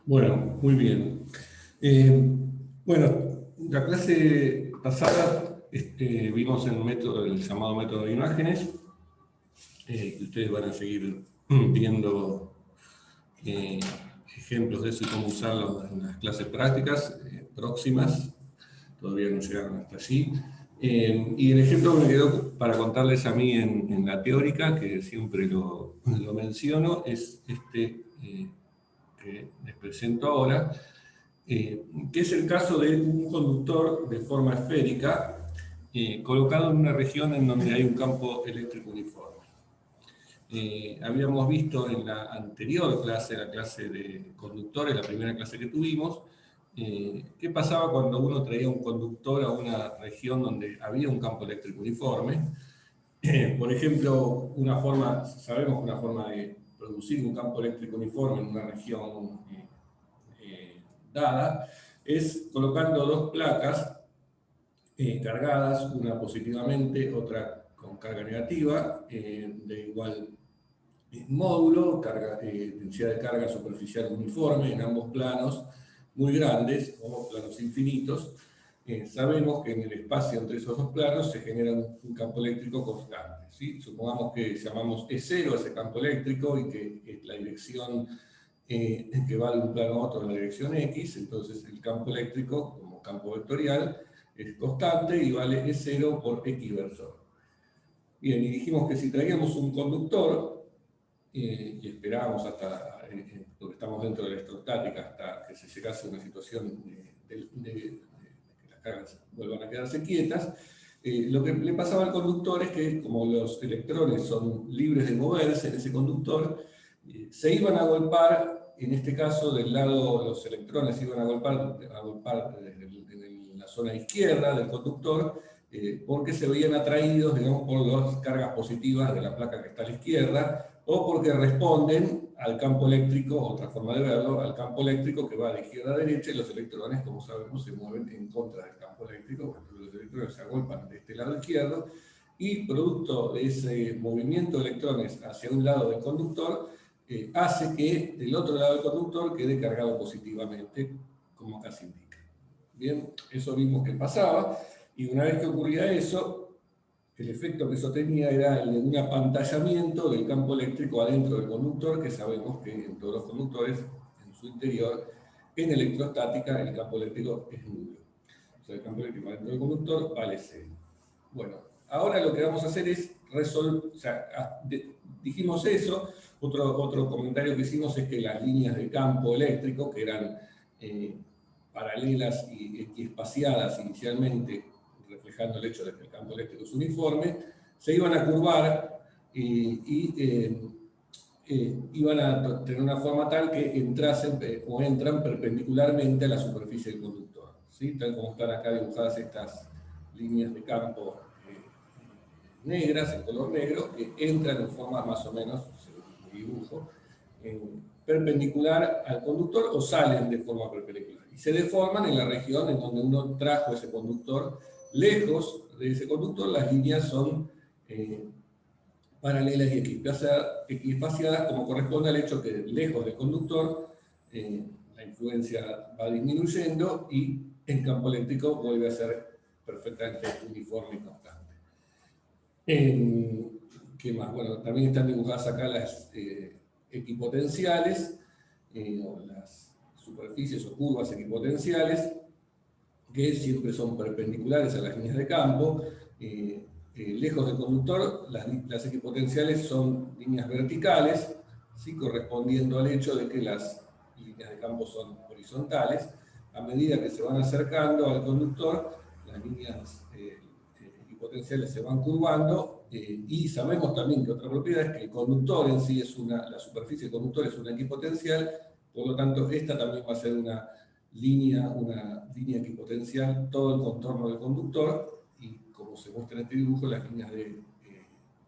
Bueno, muy bien. Eh, bueno, la clase pasada vimos el llamado método de imágenes, que ustedes van a seguir viendo eh, ejemplos de eso y cómo usarlos en las clases prácticas próximas. Todavía no llegaron hasta allí. Y el ejemplo que me quedó para contarles a mí en la teórica, que siempre lo menciono, es este que les presento ahora, que es el caso de un conductor de forma esférica colocado en una región en donde hay un campo eléctrico uniforme. Habíamos visto en la anterior clase, la clase de conductores, la primera clase que tuvimos, qué pasaba cuando uno traía un conductor a una región donde había un campo eléctrico uniforme. Por ejemplo, sabemos que una forma de producir un campo eléctrico uniforme en una región dada es colocando dos placas cargadas, una positivamente, otra con carga negativa, de igual módulo, densidad de carga superficial uniforme en ambos planos, muy grandes o planos infinitos. Sabemos que en el espacio entre esos dos planos se genera un campo eléctrico constante, ¿sí? Supongamos que llamamos E0 a ese campo eléctrico y que la dirección que va de un plano a otro en la dirección X, entonces el campo eléctrico, como campo vectorial, es constante y vale E0 por X versor. Bien, y dijimos que si traíamos un conductor, y esperábamos porque estamos dentro de la electrostática, hasta que se llegase a una situación de que las cargas vuelvan a quedarse quietas, lo que le pasaba al conductor es que, como los electrones son libres de moverse en ese conductor, se iban a golpar, en este caso del lado, los electrones se iban a golpar en la zona izquierda del conductor, porque se veían atraídos, digamos, por las cargas positivas de la placa que está a la izquierda, o porque responden al campo eléctrico, otra forma de verlo, al campo eléctrico que va de izquierda a derecha, y los electrones, como sabemos, se mueven en contra del campo eléctrico, porque los electrones se agolpan de este lado izquierdo, y producto de ese movimiento de electrones hacia un lado del conductor, hace que del otro lado del conductor quede cargado positivamente, como acá se indica. Bien, eso vimos que pasaba, y una vez que ocurría eso, el efecto que eso tenía era el de un apantallamiento del campo eléctrico adentro del conductor, que sabemos que en todos los conductores, en su interior, en electrostática, el campo eléctrico es nulo. O sea, el campo eléctrico adentro del conductor vale 0. Bueno, ahora lo que vamos a hacer es resolver, o sea, dijimos eso, otro comentario que hicimos es que las líneas de campo eléctrico, que eran paralelas y equiespaciadas inicialmente, reflejando el hecho de que el campo eléctrico es uniforme, se iban a curvar iban a tener una forma tal que entrasen o entran perpendicularmente a la superficie del conductor, ¿sí? Tal como están acá dibujadas estas líneas de campo negras, en color negro, que entran en forma más o menos, según el dibujo, perpendicular al conductor o salen de forma perpendicular. Y se deforman en la región en donde uno trajo ese conductor. Lejos de ese conductor, las líneas son paralelas y equiespaciadas, como corresponde al hecho que lejos del conductor la influencia va disminuyendo y el campo eléctrico vuelve a ser perfectamente uniforme y constante. ¿Qué más? Bueno, también están dibujadas acá las equipotenciales, o las superficies o curvas equipotenciales, que siempre son perpendiculares a las líneas de campo. Lejos del conductor, las equipotenciales son líneas verticales, ¿sí? Correspondiendo al hecho de que las líneas de campo son horizontales. A medida que se van acercando al conductor, las líneas equipotenciales se van curvando, y sabemos también que otra propiedad es que el conductor en sí la superficie del conductor es una equipotencial, por lo tanto esta también va a ser una línea equipotencial, todo el contorno del conductor, y como se muestra en este dibujo, las líneas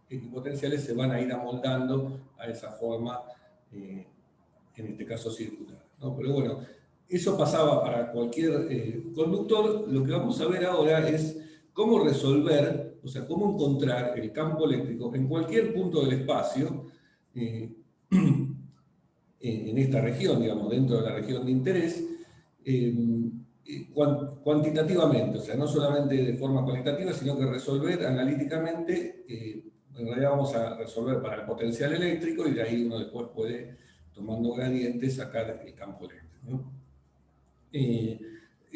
equipotenciales se van a ir amoldando a esa forma, en este caso circular, ¿no? Pero bueno, eso pasaba para cualquier conductor. Lo que vamos a ver ahora es cómo resolver, o sea, cómo encontrar el campo eléctrico en cualquier punto del espacio, en esta región, digamos, dentro de la región de interés, cuantitativamente, o sea, no solamente de forma cualitativa, sino que resolver analíticamente, en realidad vamos a resolver para el potencial eléctrico y de ahí uno después puede, tomando gradientes, sacar el campo eléctrico, ¿no? Y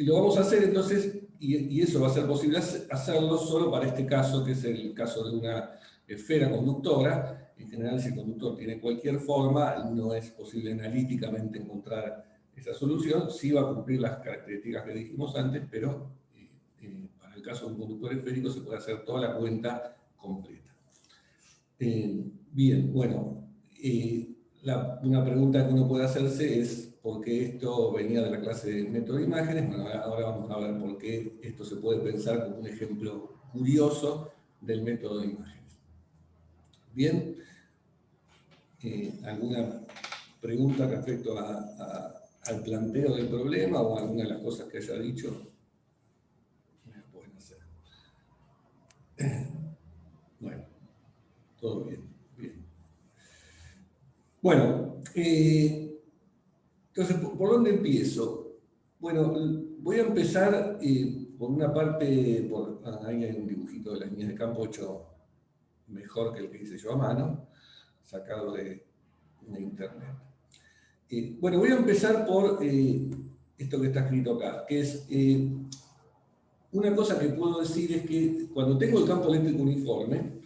lo vamos a hacer entonces, y eso va a ser posible hacerlo solo para este caso, que es el caso de una esfera conductora. En general, si el conductor tiene cualquier forma, no es posible analíticamente encontrar esa solución. Sí va a cumplir las características que dijimos antes, pero para el caso de un conductor esférico se puede hacer toda la cuenta completa. Bien, bueno, una pregunta que uno puede hacerse es por qué esto venía de la clase de método de imágenes. Bueno, ahora vamos a ver por qué esto se puede pensar como un ejemplo curioso del método de imágenes. Bien, ¿alguna pregunta respecto al planteo del problema o alguna de las cosas que haya dicho? Me la pueden hacer. Bueno, todo bien, bien. Bueno, entonces, ¿por dónde empiezo? Bueno, voy a empezar por una parte, ahí hay un dibujito de las líneas de campo hecho mejor que el que hice yo a mano, sacado de internet. Bueno, voy a empezar por esto que está escrito acá, que es una cosa que puedo decir es que cuando tengo el campo eléctrico uniforme,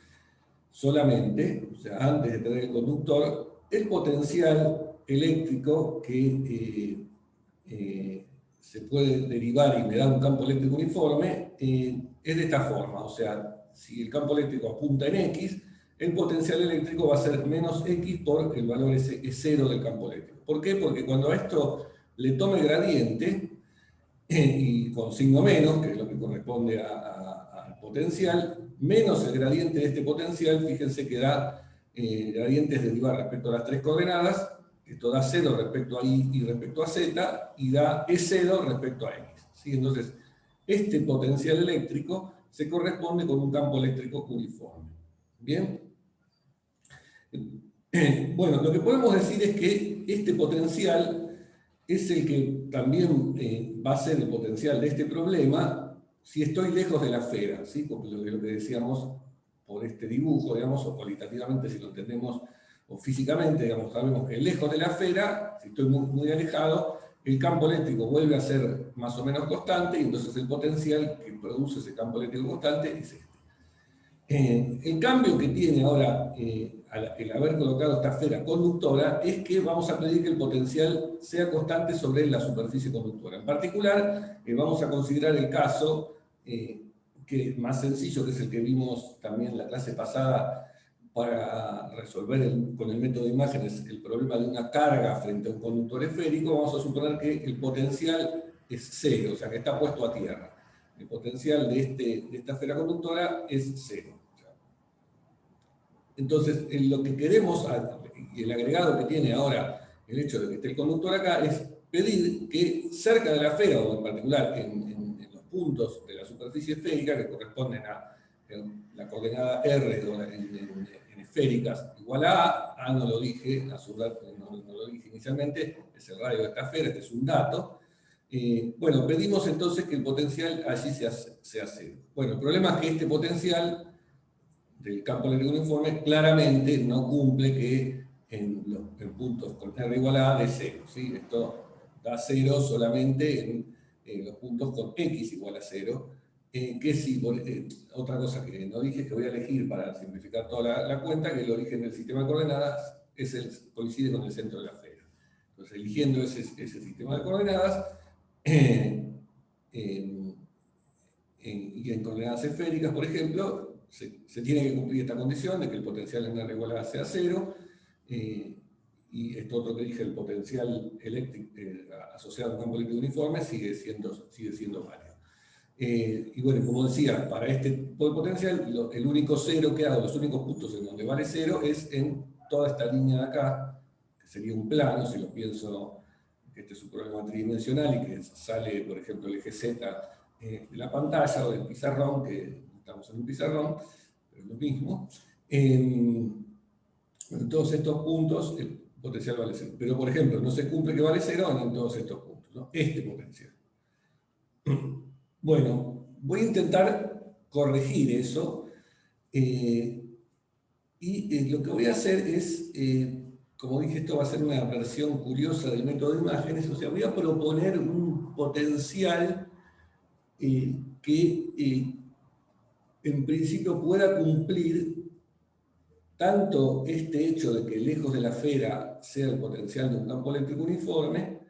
solamente, o sea, antes de tener el conductor, el potencial eléctrico que se puede derivar y me da un campo eléctrico uniforme es de esta forma, o sea, si el campo eléctrico apunta en X, el potencial eléctrico va a ser menos X por el valor cero del campo eléctrico. ¿Por qué? Porque cuando a esto le tome gradiente, y con signo menos, que es lo que corresponde al potencial, menos el gradiente de este potencial, fíjense que da gradientes derivados respecto a las tres coordenadas, esto da 0 respecto a Y y respecto a Z, y da E0 respecto a X. ¿Sí? Entonces, este potencial eléctrico se corresponde con un campo eléctrico uniforme. ¿Bien? Bueno, lo que podemos decir es que este potencial es el que también va a ser el potencial de este problema si estoy lejos de la esfera, ¿sí? Porque lo que decíamos por este dibujo, digamos, o cualitativamente si lo entendemos, o físicamente, digamos, sabemos que lejos de la esfera, si estoy muy, muy alejado, el campo eléctrico vuelve a ser más o menos constante y entonces el potencial que produce ese campo eléctrico constante es este. El cambio que tiene ahora el haber colocado esta esfera conductora es que vamos a pedir que el potencial sea constante sobre la superficie conductora. En particular, vamos a considerar el caso que es más sencillo, que es el que vimos también en la clase pasada para resolver con el método de imágenes el problema de una carga frente a un conductor esférico. Vamos a suponer que el potencial es cero, o sea que está puesto a tierra. El potencial de esta esfera conductora es cero. Entonces, lo que queremos, y el agregado que tiene ahora el hecho de que esté el conductor acá, es pedir que cerca de la esfera, o en particular en los puntos de la superficie esférica, que corresponden a la coordenada R en esféricas igual a A no lo dije, no lo dije inicialmente, es el radio de esta esfera, este es un dato. Bueno, pedimos entonces que el potencial allí sea cero. Bueno, el problema es que este potencial del campo eléctrico uniforme claramente no cumple que en puntos con R igual a de cero, ¿sí? Esto da cero solamente en los puntos con X igual a cero, que sí, otra cosa que no dije es que voy a elegir para simplificar toda la cuenta, que el origen del sistema de coordenadas coincide con el centro de la esfera. Entonces, eligiendo ese sistema de coordenadas, y en coordenadas esféricas, por ejemplo, se tiene que cumplir esta condición de que el potencial en R igual a sea cero, y esto otro que dije, el potencial eléctrico asociado a un campo eléctrico uniforme sigue siendo válido. Y bueno, como decía, para este tipo de potencial, el único cero que hago, los únicos puntos en donde vale cero es en toda esta línea de acá, que sería un plano, si lo pienso, que este es un problema tridimensional y que sale, por ejemplo, el eje Z de la pantalla o del pizarrón, que estamos en un pizarrón, pero es lo mismo. En todos estos puntos, potencial vale cero. Pero, por ejemplo, no se cumple que vale cero en todos estos puntos, ¿no? Este potencial. Bueno, voy a intentar corregir eso. Lo que voy a hacer es, como dije, esto va a ser una versión curiosa del método de imágenes, o sea, voy a proponer un potencial que en principio pueda cumplir tanto este hecho de que lejos de la esfera sea el potencial de un campo eléctrico uniforme,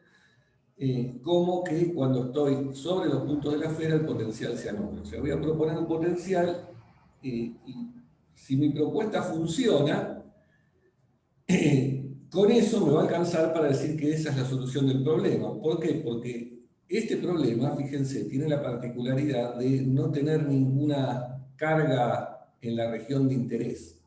como que cuando estoy sobre los puntos de la esfera el potencial sea nulo. O sea, voy a proponer un potencial y si mi propuesta funciona, con eso me va a alcanzar para decir que esa es la solución del problema. ¿Por qué? Porque este problema, fíjense, tiene la particularidad de no tener ninguna carga en la región de interés.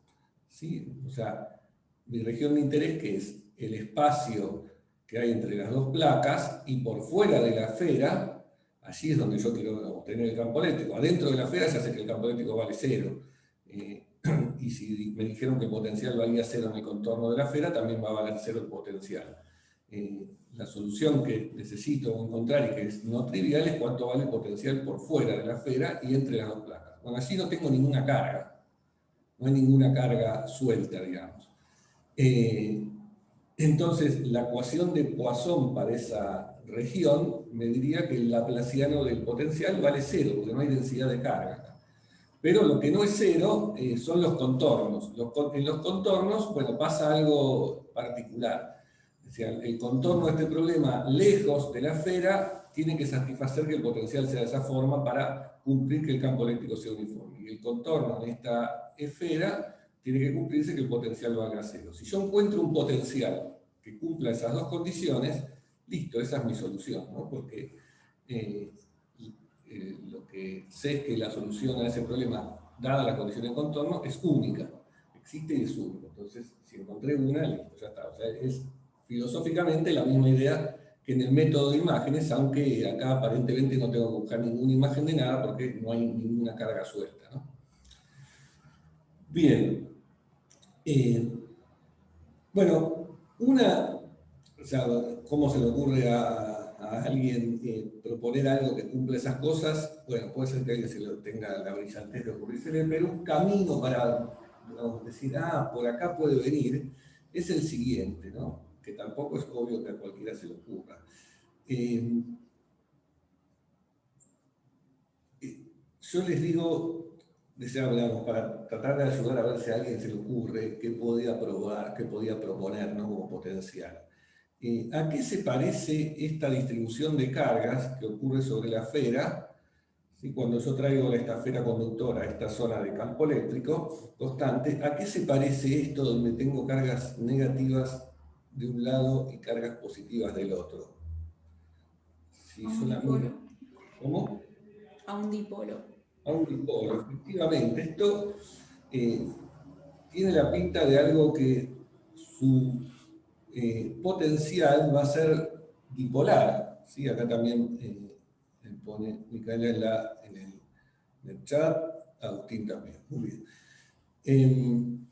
¿Sí? O sea, mi región de interés, que es el espacio que hay entre las dos placas, y por fuera de la esfera, allí es donde yo quiero obtener el campo eléctrico. Adentro de la esfera se hace que el campo eléctrico vale cero. Y si me dijeron que el potencial valía cero en el contorno de la esfera, también va a valer cero el potencial. La solución que necesito encontrar y que es no trivial es cuánto vale el potencial por fuera de la esfera y entre las dos placas. Bueno, allí no tengo ninguna carga. No hay ninguna carga suelta, digamos. Entonces, la ecuación de Poisson para esa región me diría que el laplaciano del potencial vale cero, porque no hay densidad de carga. Pero lo que no es cero son los contornos. En los contornos, bueno, pasa algo particular. O sea, el contorno de este problema, lejos de la esfera, tiene que satisfacer que el potencial sea de esa forma para cumplir que el campo eléctrico sea uniforme. Y el contorno de esta esfera tiene que cumplirse que el potencial valga cero. Si yo encuentro un potencial que cumpla esas dos condiciones, listo, esa es mi solución, ¿no? Porque lo que sé es que la solución a ese problema, dada la condición de contorno, es única. Existe y es única. Entonces, si encontré una, listo, ya está. O sea, es filosóficamente la misma idea que en el método de imágenes, aunque acá aparentemente no tengo que buscar ninguna imagen de nada porque no hay ninguna carga suelta, ¿no? Bien. Bueno, o sea, ¿cómo se le ocurre a alguien proponer algo que cumpla esas cosas? Bueno, puede ser que alguien se lo tenga la brillantez de ocurrírsele, pero un camino para, digamos, decir, por acá puede venir, es el siguiente, ¿no? Que tampoco es obvio que a cualquiera se le ocurra. Yo les digo, digamos, para tratar de ayudar a ver si a alguien se le ocurre qué podía probar, qué podía proponer, ¿no? Como potencial. ¿A qué se parece esta distribución de cargas que ocurre sobre la esfera? ¿Sí? Cuando yo traigo esta esfera conductora a esta zona de campo eléctrico constante, ¿a qué se parece esto donde tengo cargas negativas de un lado y cargas positivas del otro? Si ¿A un dipolo? ¿Cómo? A un dipolo. A un dipolo, efectivamente. Esto tiene la pinta de algo que su potencial va a ser bipolar. ¿Sí? Acá también pone Micaela en el chat, Agustín también. Muy bien.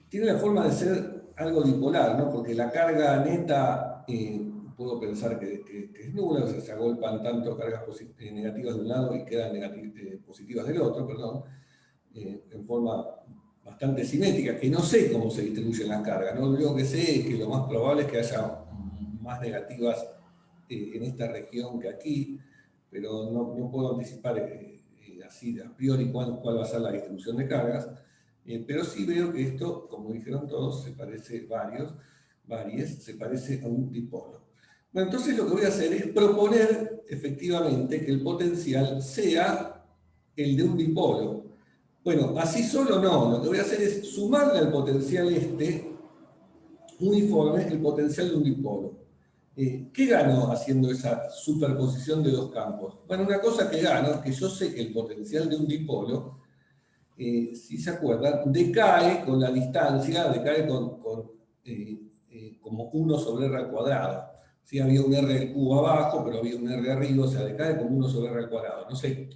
Tiene la forma de ser algo bipolar, ¿no? Porque la carga neta, puedo pensar que es nula, o sea, se agolpan tanto cargas negativas de un lado y quedan positivas del otro, perdón, en forma bastante simétrica, que no sé cómo se distribuyen las cargas, ¿no? Lo único que sé es que lo más probable es que haya más negativas en esta región que aquí, pero no puedo anticipar así a priori cuál va a ser la distribución de cargas, pero sí veo que esto, como dijeron todos, se parece se parece a un dipolo. Bueno, entonces lo que voy a hacer es proponer efectivamente que el potencial sea el de un dipolo. Bueno, así solo no, lo que voy a hacer es sumarle al potencial uniforme el potencial de un dipolo. ¿Qué gano haciendo esa superposición de dos campos? Bueno, una cosa que gano es que yo sé que el potencial de un dipolo, si se acuerdan, decae con la distancia, decae como 1 sobre r al cuadrado. Sí, había un r del cubo abajo, pero había un r arriba, o sea, decae como 1 sobre r al cuadrado. No sé,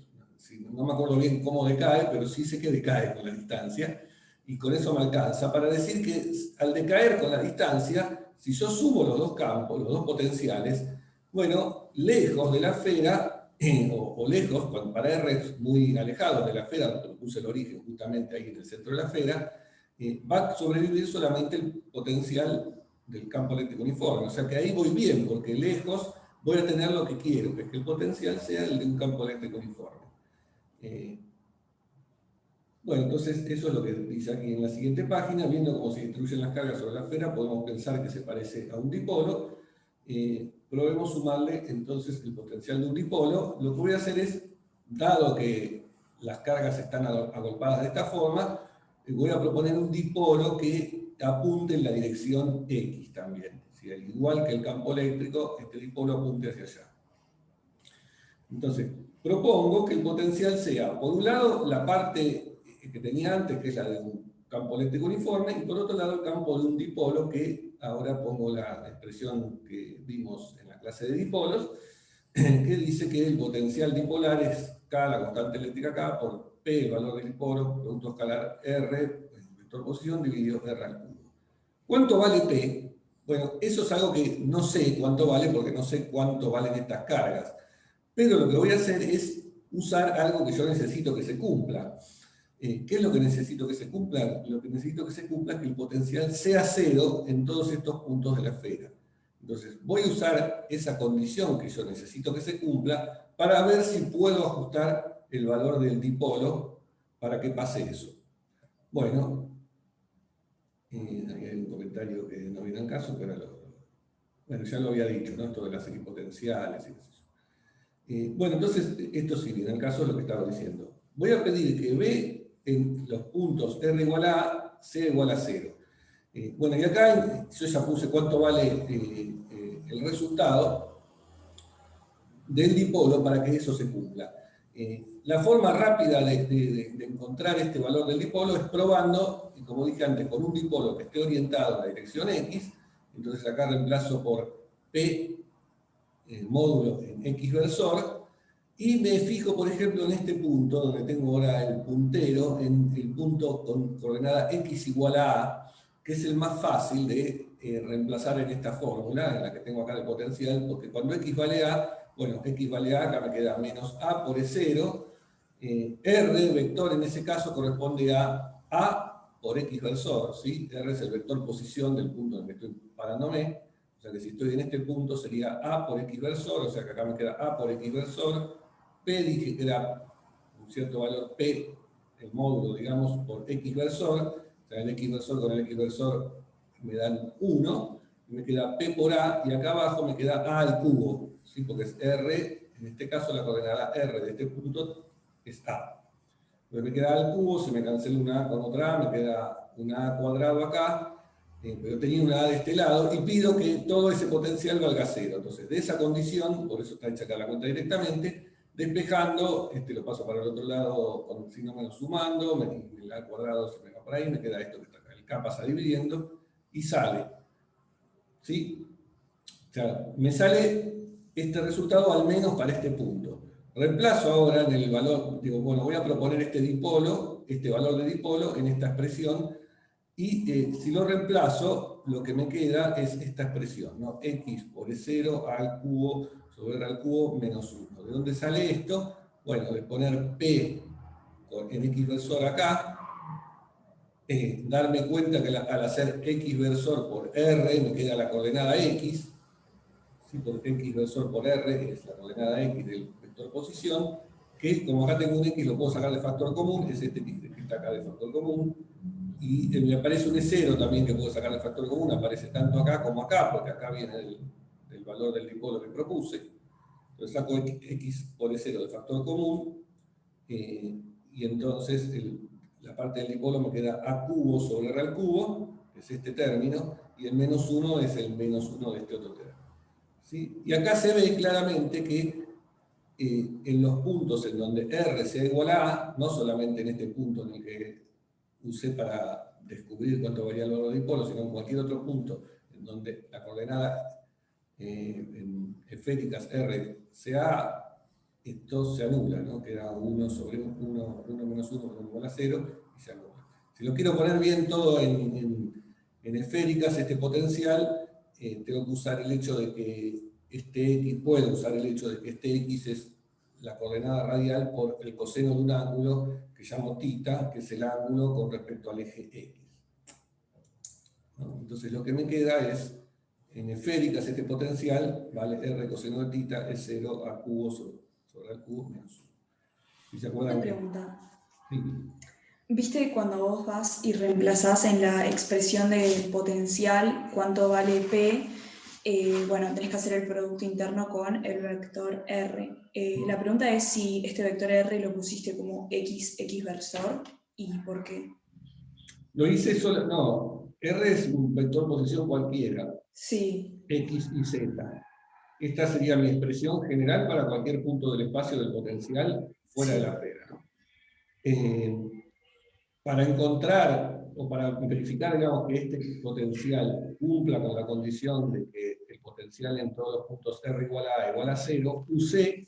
no me acuerdo bien cómo decae, pero sí sé que decae con la distancia, y con eso me alcanza para decir que al decaer con la distancia si yo sumo los dos campos, los dos potenciales, bueno, lejos de la esfera, o lejos, para R muy alejados de la esfera, donde puse el origen justamente ahí en el centro de la esfera, va a sobrevivir solamente el potencial del campo eléctrico uniforme. O sea que ahí voy bien, porque lejos voy a tener lo que quiero, que es que el potencial sea el de un campo eléctrico uniforme. Bueno, entonces eso es lo que dice aquí en la siguiente página. Viendo cómo se distribuyen las cargas sobre la esfera, podemos pensar que se parece a un dipolo. Probemos sumarle entonces el potencial de un dipolo. Lo que voy a hacer es, dado que las cargas están agolpadas de esta forma, voy a proponer un dipolo que apunte en la dirección X también. ¿Sí? Igual que el campo eléctrico, este dipolo apunte hacia allá. Entonces, propongo que el potencial sea, por un lado, la parte que tenía antes, que es la de un campo eléctrico uniforme, y por otro lado el campo de un dipolo, que ahora pongo la expresión que vimos en la clase de dipolos, que dice que el potencial dipolar es K, la constante eléctrica K, por P, el valor del dipolo, producto escalar R, vector posición, dividido R al cubo. ¿Cuánto vale P? Bueno, eso es algo que no sé cuánto vale, porque no sé cuánto valen estas cargas. Pero lo que voy a hacer es usar algo que yo necesito que se cumpla. ¿Qué es lo que necesito que se cumpla? Lo que necesito que se cumpla es que el potencial sea cero en todos estos puntos de la esfera. Entonces, voy a usar esa condición que yo necesito que se cumpla para ver si puedo ajustar el valor del dipolo para que pase eso. Bueno, hay un comentario que no viene al caso, pero bueno, ya lo había dicho, ¿no? Esto de las equipotenciales y eso. Bueno, entonces, esto sí viene al caso de lo que estaba diciendo. Voy a pedir que B en los puntos R igual a A, C igual a 0. Bueno, y acá yo ya puse cuánto vale el resultado del dipolo para que eso se cumpla. La forma rápida de encontrar este valor del dipolo es probando, y como dije antes, con un dipolo que esté orientado en la dirección X. Entonces acá reemplazo por P módulo en X versor, y me fijo, por ejemplo, en este punto, donde tengo ahora el puntero, en el punto con coordenada X igual a A, que es el más fácil de reemplazar en esta fórmula, en la que tengo acá el potencial, porque cuando X vale A, bueno, X vale A, acá me queda menos A por E0, R, vector en ese caso, corresponde a A por X versor, ¿sí? R es el vector posición del punto en el que estoy parándome. O sea que si estoy en este punto sería A por X versor, o sea que acá me queda A por X versor. P dije que era un cierto valor P, el módulo, digamos, por X versor. O sea, el X versor con el X versor me dan 1. Y me queda P por A, y acá abajo me queda A al cubo, ¿sí? Porque es R, en este caso la coordenada R de este punto es A. Entonces me queda A al cubo, se me cancela una A con otra A, me queda una A cuadrado acá. Pero tenía una A de este lado, y pido que todo ese potencial valga 0. Entonces, de esa condición, por eso está hecha acá la cuenta directamente, despejando, lo paso para el otro lado con el signo menos sumando, el A cuadrado se me va por ahí, me queda esto que está acá. El K pasa dividiendo, y sale. ¿Sí? O sea, me sale este resultado al menos para este punto. Reemplazo ahora en el valor, digo, bueno, voy a proponer este dipolo, este valor de dipolo en esta expresión. Y si lo reemplazo, lo que me queda es esta expresión, ¿no? X por E0 al cubo sobre R al cubo menos 1. ¿De dónde sale esto? Bueno, de poner P en X versor acá, darme cuenta que al hacer X versor por R me queda la coordenada X, ¿sí? Porque X versor por R es la coordenada X del vector posición, que como acá tengo un X lo puedo sacar de factor común, es este X que está acá de factor común. Y me aparece un E0 también que puedo sacar el factor común, aparece tanto acá como acá, porque acá viene el valor del dipolo que propuse. Entonces saco X por E0 de factor común, y entonces la parte del dipolo me queda A cubo sobre R al cubo, que es este término, y el menos 1 es el menos 1 de este otro término. ¿Sí? Y acá se ve claramente que en los puntos en donde R sea igual a A, no solamente en este punto en el que usé para descubrir cuánto varía el valor de dipolo, sino en cualquier otro punto en donde la coordenada en esféricas R sea A, esto se anula, ¿no? Queda 1 sobre 1 menos 1 igual a 0, y se anula. Si lo quiero poner bien todo en esféricas, este potencial, tengo que usar el hecho de que este X, puedo usar el hecho de que este X es la coordenada radial por el coseno de un ángulo que llamo θ, que es el ángulo con respecto al eje X. ¿No? Entonces lo que me queda es, en esféricas, este potencial, vale, R coseno de θ es 0 al cubo sobre el cubo menos 1. ¿Y se acuerdan? Una pregunta. Sí. ¿Viste cuando vos vas y reemplazás en la expresión de potencial cuánto vale P? Bueno, tenés que hacer el producto interno con el vector R. La pregunta es si este vector R lo pusiste como X versor y por qué. Lo hice solo, no, R es un vector posición cualquiera, Sí. X y Z. Esta sería mi expresión general para cualquier punto del espacio del potencial fuera de la esfera, ¿no? Para encontrar o para verificar, digamos, que este potencial cumpla con la condición de que el potencial en todos los puntos R igual a 0, usé,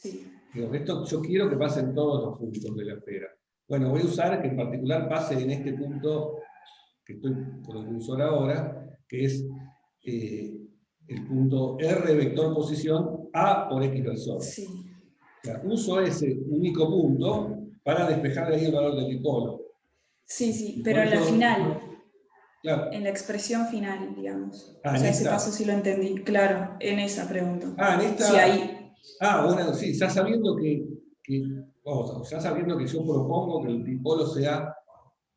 digo, esto yo quiero que pase en todos los puntos de la esfera. Bueno, voy a usar que en particular pase en este punto que estoy con el cursor ahora, que es el punto R vector posición A por X versor. Sí. O sea, uso ese único punto para despejar de ahí el valor del dipolo. Sí, sí, Y pero en la eso, final, claro. en la expresión final, digamos. Ah, O en sea, ese esta. paso sí lo entendí. Claro, en esa pregunta. Ah, en esta. Sí, ahí. Ah, bueno, sí, ya sabiendo ya sabiendo que yo propongo que el dipolo sea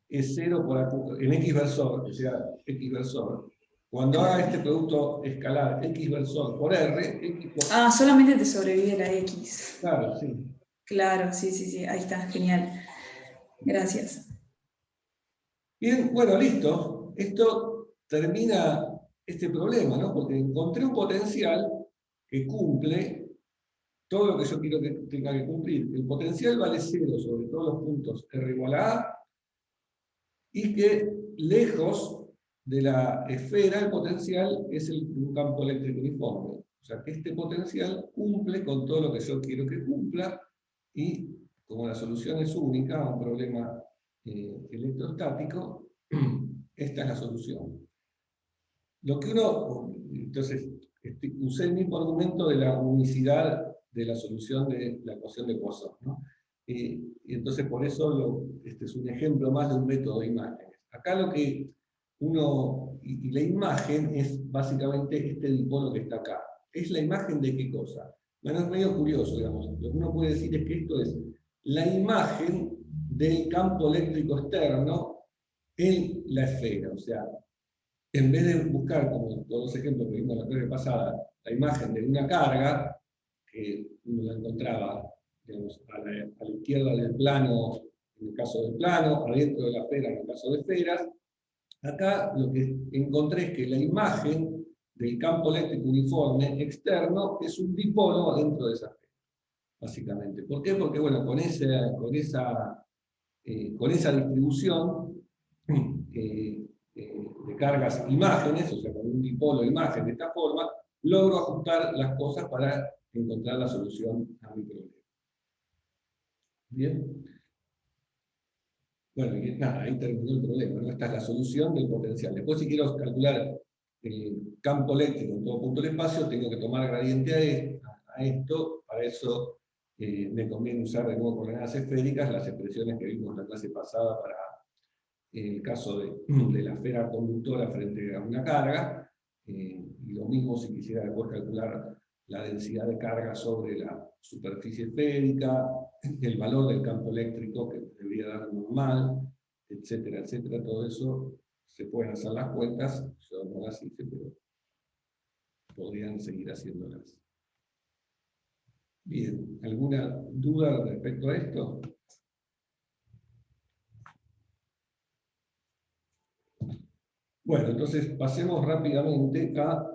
E0 en X versor, que sea X versor, cuando haga Claro. este producto escalar X versor por R, X por... Ah, solamente te sobrevive la X. Claro, sí. Claro, sí, sí, sí, ahí está, genial. Gracias. Bien, bueno, listo. Esto termina este problema, ¿no? Porque encontré un potencial que cumple todo lo que yo quiero que tenga que cumplir. El potencial vale 0 sobre todos los puntos R igual a A, y que lejos de la esfera el potencial es un campo eléctrico uniforme. O sea que este potencial cumple con todo lo que yo quiero que cumpla, y como la solución es única a un problema electrostático, esta es la solución. Lo que entonces, usé el mismo argumento de la unicidad de la solución de la ecuación de Poisson, ¿no? Y entonces por eso este es un ejemplo más de un método de imágenes. Acá lo que y la imagen es básicamente este dipolo que está acá. ¿Es la imagen de qué cosa? Bueno, es medio curioso, digamos. Lo que uno puede decir es que esto es la imagen del campo eléctrico externo en la esfera. O sea, en vez de buscar, como todos los ejemplos que vimos en la clase pasada, la imagen de una carga, que uno la encontraba, digamos, a la izquierda del plano, en el caso del plano, adentro de la esfera, en el caso de esferas, acá lo que encontré es que la imagen del campo eléctrico uniforme externo es un dipolo adentro de esa esfera, básicamente. ¿Por qué? Porque, bueno, con esa distribución de cargas imágenes, o sea, con un dipolo imagen de esta forma, logro ajustar las cosas para encontrar la solución a mi problema. ¿Bien? Bueno, y nada, ahí terminó el problema, ¿no? Esta es la solución del potencial. Después, si quiero calcular el campo eléctrico en todo punto del espacio, tengo que tomar gradiente a esto. Para eso me conviene usar de nuevo coordenadas esféricas, las expresiones que vimos en la clase pasada para el caso de la esfera conductora frente a una carga, y lo mismo si quisiera después calcular la densidad de carga sobre la superficie esférica, el valor del campo eléctrico que debería dar normal, etcétera, etcétera. Todo eso se pueden hacer las cuentas, yo no las hice, pero podrían seguir haciéndolas. Bien, ¿alguna duda respecto a esto? Bueno, entonces pasemos rápidamente a...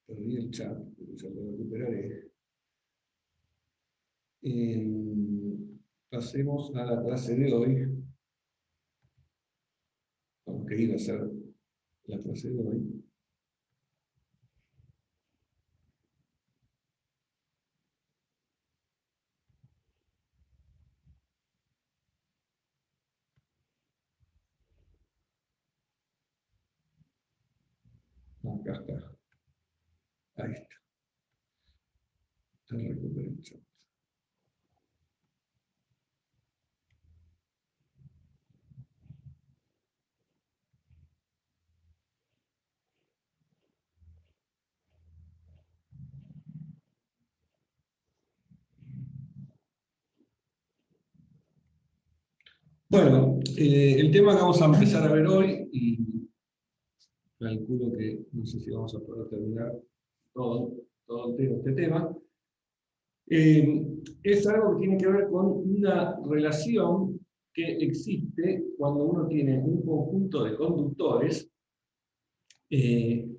Perdí el chat, pero ya lo recuperaré. Pasemos a la clase de hoy, aunque iba a ser la clase de hoy. Acá está. Ahí está. Recuperé el chat. Bueno, el tema que vamos a empezar a ver hoy, y calculo que no sé si vamos a poder terminar todo este tema, es algo que tiene que ver con una relación que existe cuando uno tiene un conjunto de conductores, y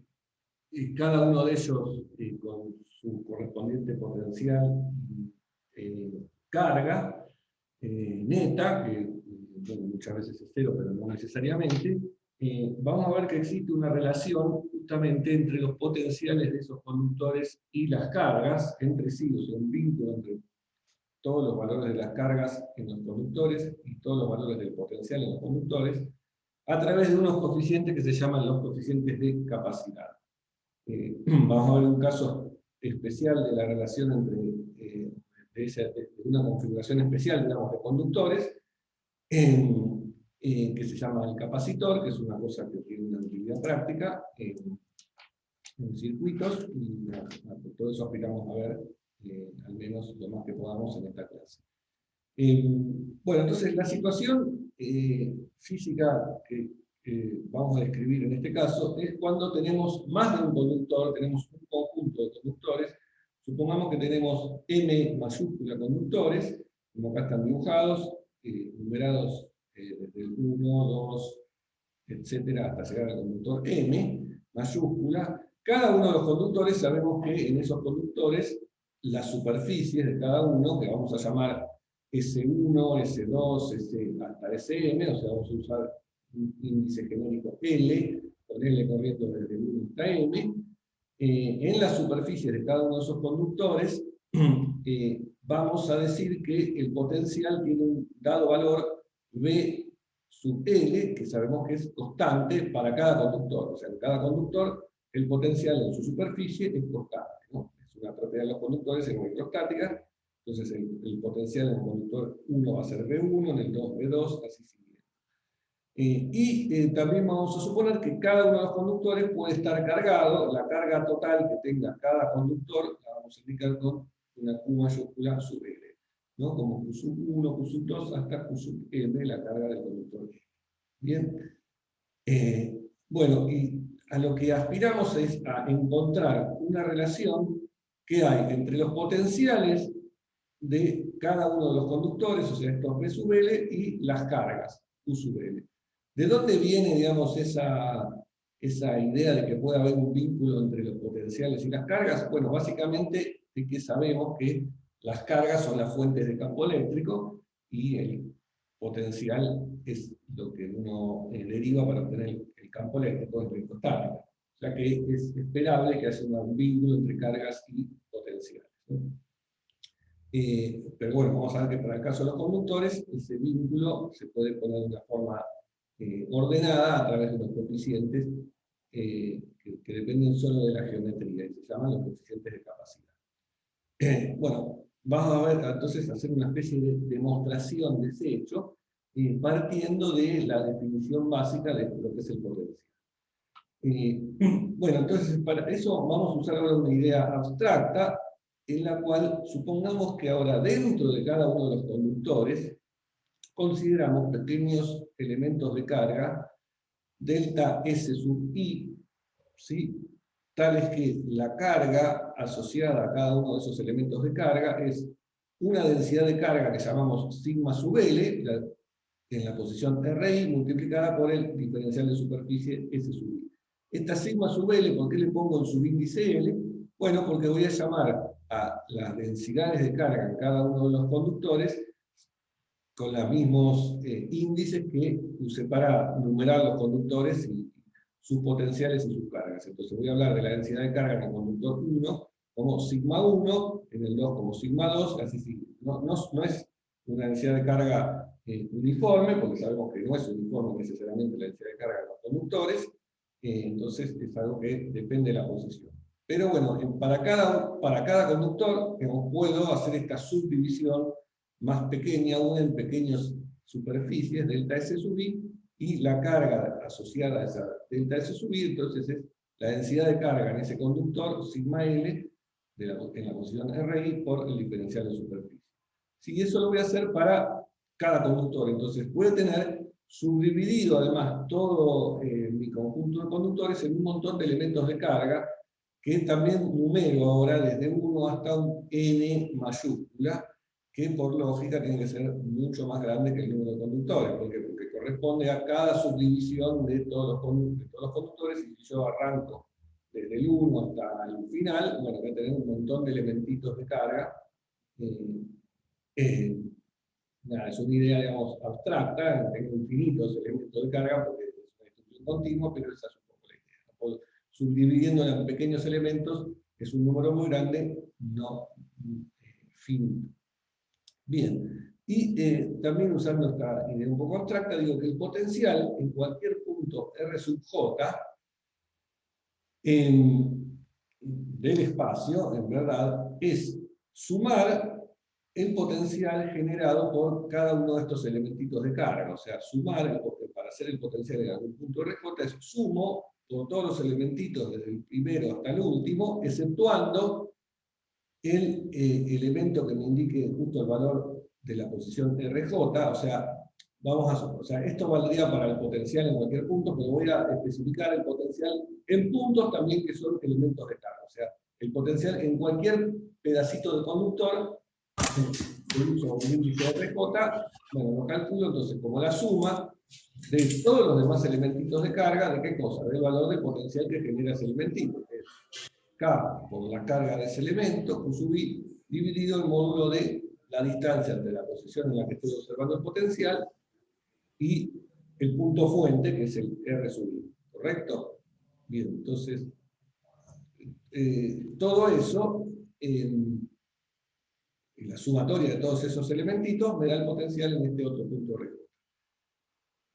cada uno de ellos con su correspondiente potencial carga neta, que bueno, muchas veces es cero, pero no necesariamente. Vamos a ver que existe una relación justamente entre los potenciales de esos conductores y las cargas entre sí, o sea, un vínculo entre todos los valores de las cargas en los conductores y todos los valores del potencial en los conductores, a través de unos coeficientes que se llaman los coeficientes de capacidad. Vamos a ver un caso especial de la relación entre de una configuración especial, digamos, de conductores, que se llama el capacitor, que es una cosa que tiene una utilidad práctica en circuitos, y todo eso aspiramos a ver al menos lo más que podamos en esta clase. Bueno, entonces la situación física que vamos a describir en este caso es cuando tenemos más de un conductor, tenemos un conjunto de conductores. Supongamos que tenemos M mayúscula conductores, como acá están dibujados, numerados desde el 1, 2, etcétera, hasta llegar al conductor M mayúscula. Cada uno de los conductores, sabemos que en esos conductores las superficies de cada uno, que vamos a llamar S1, S2, hasta Sm, o sea, vamos a usar un índice genérico L, con L corriendo desde 1 hasta M. En las superficies de cada uno de esos conductores, vamos a decir que el potencial tiene un dado valor V sub L, que sabemos que es constante para cada conductor. O sea, en cada conductor el potencial en su superficie es constante, ¿no? Es una propiedad de los conductores en electrostática. Entonces el potencial en el conductor 1 va a ser V1, en el 2 V2, así siguiente. También vamos a suponer que cada uno de los conductores puede estar cargado. La carga total que tenga cada conductor la vamos a indicar con una Q mayúscula sub L, ¿no? Como Q sub 1, Q sub 2, hasta Q sub M, la carga del conductor. Bien. Bueno, y a lo que aspiramos es a encontrar una relación que hay entre los potenciales de cada uno de los conductores, o sea, estos V sub L, y las cargas, Q sub L. ¿De dónde viene, digamos, esa idea de que puede haber un vínculo entre los potenciales y las cargas? Bueno, básicamente es que sabemos que las cargas son las fuentes de campo eléctrico y el potencial es lo que uno deriva para obtener el campo eléctrico en electrostática. O sea que es esperable que haya un vínculo entre cargas y potenciales, ¿no? Pero bueno, vamos a ver que para el caso de los conductores, ese vínculo se puede poner de una forma ordenada a través de unos coeficientes que dependen solo de la geometría, y se llaman los coeficientes de capacidad. Bueno, vamos a ver entonces hacer una especie de demostración de ese hecho, partiendo de la definición básica de lo que es el potencial. Bueno, entonces para eso vamos a usar ahora una idea abstracta, en la cual supongamos que ahora dentro de cada uno de los conductores consideramos pequeños elementos de carga, delta S sub I, ¿sí? Tales que la carga asociada a cada uno de esos elementos de carga es una densidad de carga que llamamos sigma sub L, en la posición RI, multiplicada por el diferencial de superficie S sub I. Esta sigma sub L, ¿por qué le pongo el subíndice L? Bueno, porque voy a llamar a las densidades de carga en cada uno de los conductores con los mismos índices que usé para numerar los conductores y sus potenciales y sus cargas. Entonces voy a hablar de la densidad de carga en el conductor 1 como sigma 1, en el 2 como sigma 2, así sigue. No es una densidad de carga uniforme, porque sabemos que no es uniforme necesariamente la densidad de carga de los conductores, entonces es algo que depende de la posición. Pero bueno, para cada conductor puedo hacer esta subdivisión más pequeña aún en pequeñas superficies, delta S sub I, y la carga asociada a esa delta S sub I, entonces es la densidad de carga en ese conductor, sigma L, en la posición RI, por el diferencial de superficie. Sí, eso lo voy a hacer para cada conductor, entonces voy a tener subdividido además todo mi conjunto de conductores en un montón de elementos de carga, que también numero ahora desde 1 hasta un n mayúscula, que por lógica tiene que ser mucho más grande que el número de conductores, porque corresponde a cada subdivisión de todos los conductores, y si yo arranco desde el 1 hasta el final, bueno, voy a tener un montón de elementitos de carga. Nada, es una idea, digamos, abstracta, tengo infinitos elementos de carga, porque es una distribución continua, pero esa es un poco la idea. Subdividiéndola en pequeños elementos, es un número muy grande, no finito. Bien, y también usando esta idea un poco abstracta, digo que el potencial en cualquier punto R sub J del espacio, en verdad, es sumar el potencial generado por cada uno de estos elementitos de carga. O sea, sumar, para hacer el potencial en algún punto RJ, es sumo por todos los elementitos, desde el primero hasta el último, exceptuando el elemento que me indique justo el valor de la posición RJ, o sea, esto valdría para el potencial en cualquier punto, pero voy a especificar el potencial en puntos también que son elementos de carga. O sea, el potencial en cualquier pedacito de conductor, uso un índice RJ, bueno, lo calculo entonces como la suma de todos los demás elementitos de carga, ¿de qué cosa? Del valor de potencial que genera ese elementito, que es K por la carga de ese elemento, Q sub I, dividido el módulo de la distancia entre la posición en la que estoy observando el potencial y el punto fuente, que es el R sub I, ¿correcto? Bien, entonces, todo eso, la sumatoria de todos esos elementitos, me da el potencial en este otro punto RJ.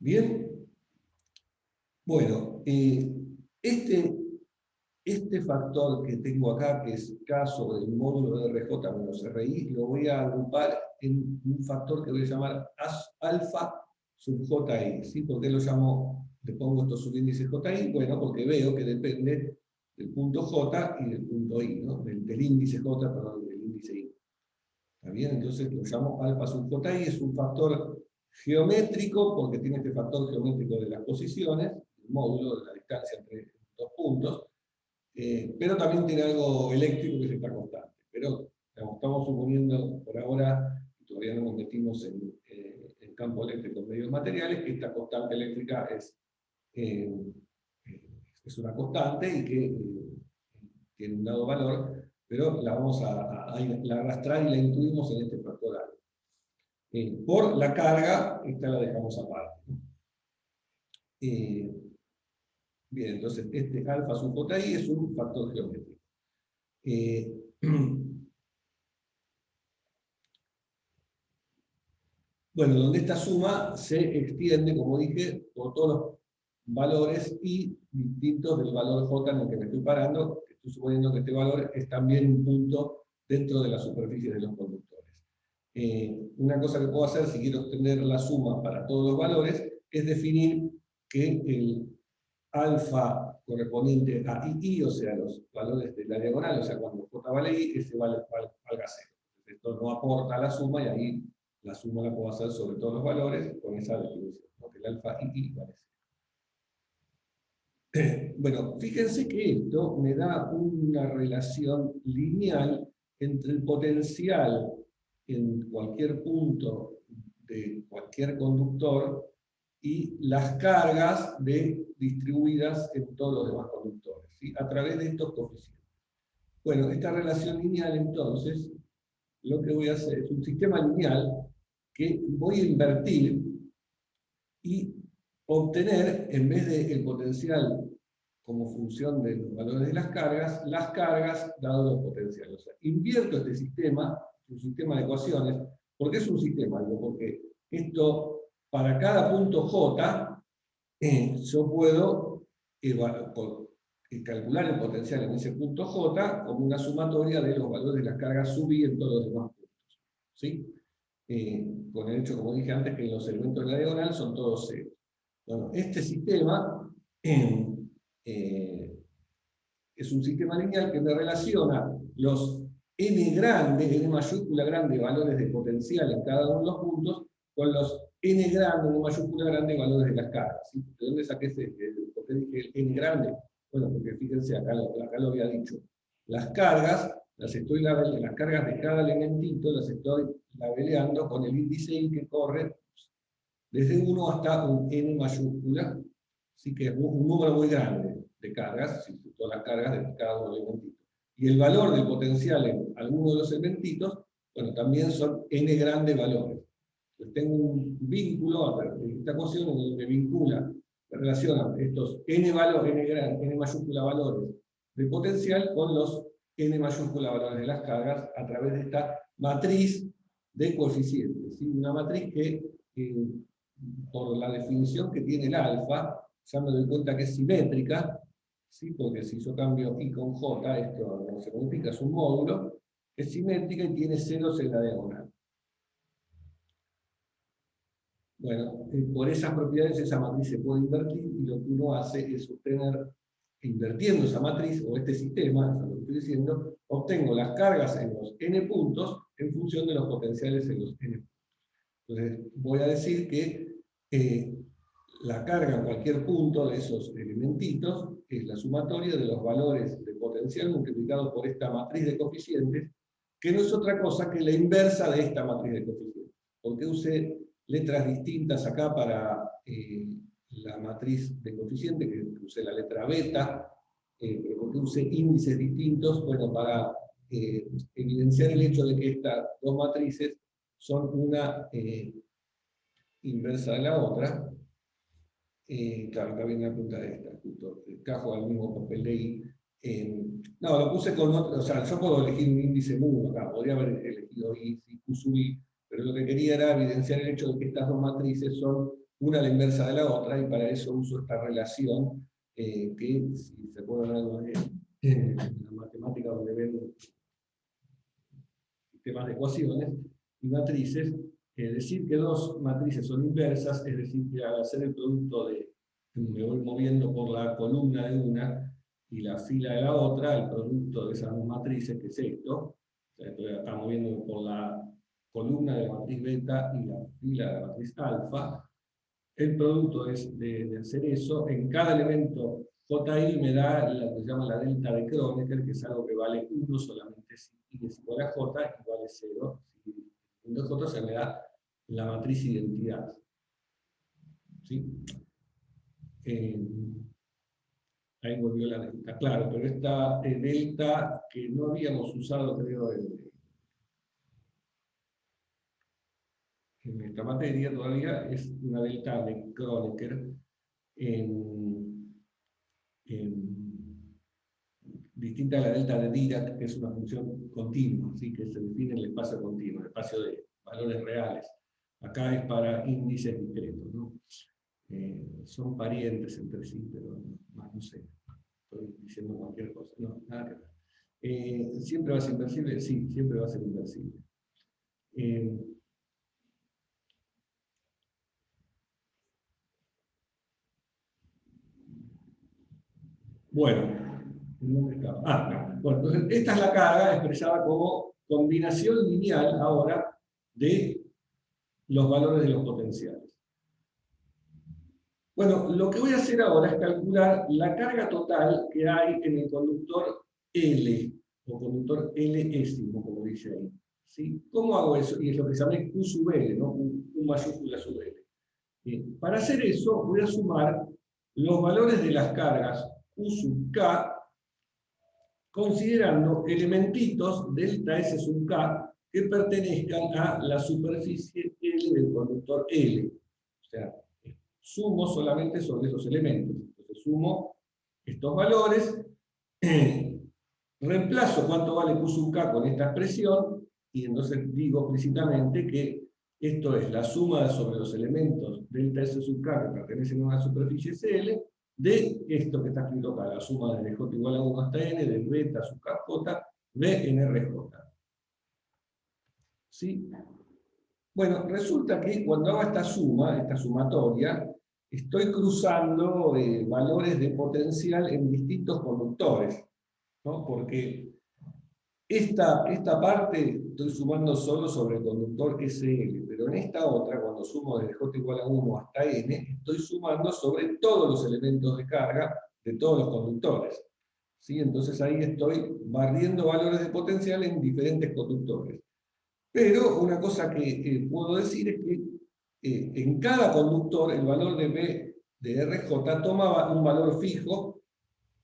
¿Bien? Bueno, este factor que tengo acá, que es K sobre el módulo de RJ menos RI, lo voy a agrupar en un factor que voy a llamar alfa sub JI. ¿Sí? ¿Por qué lo llamo, le pongo estos subíndices JI? Bueno, porque veo que depende del punto J y del punto I, ¿no? Del índice J, perdón, del índice I. ¿Está bien? Entonces lo llamo alfa sub JI, es un factor geométrico, porque tiene este factor geométrico de las posiciones, el módulo de la distancia entre dos puntos, pero también tiene algo eléctrico que es esta constante. Pero digamos, estamos suponiendo por ahora, todavía no nos metimos en campo eléctrico en medios materiales, que esta constante eléctrica es una constante y que tiene un dado valor, pero la vamos a arrastrar y la incluimos en este factor A. Por la carga, esta la dejamos aparte. Bien, entonces este alfa sub JI es un factor geométrico. Bueno, donde esta suma se extiende, como dije, por todos los valores y distintos del valor J en el que me estoy parando. Estoy suponiendo que este valor es también un punto dentro de la superficie de los conductores. Una cosa que puedo hacer si quiero obtener la suma para todos los valores es definir que el alfa correspondiente a I, o sea, los valores de la diagonal, o sea, cuando J vale I, ese valga 0. Esto no aporta a la suma, y ahí la suma la puedo hacer sobre todos los valores con esa definición, porque el alfa I vale 0. Bueno, fíjense que esto me da una relación lineal entre el potencial en cualquier punto de cualquier conductor y las cargas distribuidas en todos los demás conductores, ¿sí? A través de estos coeficientes. Bueno, esta relación lineal, entonces, lo que voy a hacer es un sistema lineal que voy a invertir y obtener, en vez del potencial como función de los valores de las cargas dado los potenciales. O sea, invierto este sistema, un sistema de ecuaciones. ¿Por qué es un sistema? Porque esto, para cada punto J, yo puedo calcular el potencial en ese punto J como una sumatoria de los valores de las cargas sub I en todos los demás puntos. ¿Sí? Con el hecho, como dije antes, que los elementos de la diagonal son todos ceros. Bueno, este sistema es un sistema lineal que me relaciona los n grande, n mayúscula grande, valores de potencial en cada uno de los puntos, con los n grande, n mayúscula grande, valores de las cargas. ¿Sí? ¿De dónde saqué por qué dije el n grande? Bueno, porque fíjense, acá lo había dicho. Las cargas, las cargas de cada elementito las estoy labeleando con el índice I que corre desde 1 hasta un n mayúscula, así que es un número muy grande de cargas, todas las cargas de cada uno de los elementitos. Y el valor del potencial en alguno de los elementitos, bueno, también son n grandes valores. Entonces tengo un vínculo, en esta ecuación, en donde me relaciona estos n mayúscula valores de potencial con los n mayúscula valores de las cargas a través de esta matriz de coeficientes. ¿Sí? Una matriz que, por la definición que tiene el alfa, ya me doy cuenta que es simétrica, ¿sí? Porque si yo cambio I con J, esto no se modifica, es un módulo, es simétrica y tiene ceros en la diagonal. Bueno, por esas propiedades esa matriz se puede invertir, y lo que uno hace es obtener, invirtiendo esa matriz, o este sistema, eso es lo que estoy diciendo, obtengo las cargas en los n puntos en función de los potenciales en los n puntos. Entonces, voy a decir que la carga en cualquier punto de esos elementitos es la sumatoria de los valores de potencial multiplicados por esta matriz de coeficientes, que no es otra cosa que la inversa de esta matriz de coeficientes. Porque usé letras distintas acá para la matriz de coeficientes, que usé la letra beta, porque usé índices distintos, bueno, para evidenciar el hecho de que estas dos matrices son una inversa de la otra. Claro, acá viene la punta de esta, justo, encajo al mismo papel de I. No, lo puse con otro, o sea, yo puedo elegir un índice mudo acá, podría haber elegido I, Q sub I, pero lo que quería era evidenciar el hecho de que estas dos matrices son una a la inversa de la otra, y para eso uso esta relación, que si se acuerdan algo en la matemática donde ven sistemas de ecuaciones y matrices, decir que dos matrices son inversas, es decir, que al hacer el producto de, me voy moviendo por la columna de una y la fila de la otra, el producto de esas dos matrices, que es esto, o sea, estoy acá moviendo por la columna de la matriz beta y la fila de la matriz alfa, el producto es de hacer eso, en cada elemento JI me da lo que se llama la delta de Kronecker, que es algo que vale 1 solamente si I es igual a J, y vale 0 si I es J, se me da la matriz identidad. ¿Sí? Ahí volvió la delta, claro, pero esta delta que no habíamos usado, creo, en esta materia todavía, es una delta de Kronecker distinta a la delta de Dirac, que es una función continua, ¿sí? Que se define en el espacio continuo, el espacio de valores reales. Acá es para índices discretos, ¿no? Son parientes entre sí, pero más no sé, estoy diciendo cualquier cosa. No, nada que ver. ¿Siempre va a ser inversible? Sí, siempre va a ser inversible. Bueno, ¿dónde estaba? No. Bueno, entonces esta es la carga expresada como combinación lineal ahora de los valores de los potenciales. Bueno, lo que voy a hacer ahora es calcular la carga total que hay en el conductor L, o conductor L-ésimo, como dice ahí. ¿Sí? ¿Cómo hago eso? Y es lo que se llama Q sub L, ¿no? U mayúscula sub L. Bien. Para hacer eso, voy a sumar los valores de las cargas Q sub K, considerando elementitos delta S sub K que pertenezcan a la superficie L del conductor L. O sea, sumo solamente sobre esos elementos. Entonces sumo estos valores, reemplazo cuánto vale Q sub K con esta expresión, y entonces digo explícitamente que esto es la suma sobre los elementos delta S sub K que pertenecen a una superficie CL, de esto que está escrito acá, la suma de J igual a 1 hasta n, del beta sub kj, B en RJ. ¿Sí? Bueno, resulta que cuando hago esta suma, esta sumatoria, estoy cruzando valores de potencial en distintos conductores, ¿no? Porque esta parte estoy sumando solo sobre el conductor SL, pero en esta otra, cuando sumo desde J igual a 1 hasta N, estoy sumando sobre todos los elementos de carga de todos los conductores. ¿Sí? Entonces ahí estoy barriendo valores de potencial en diferentes conductores. Pero una cosa que puedo decir es que en cada conductor el valor de B de RJ tomaba un valor fijo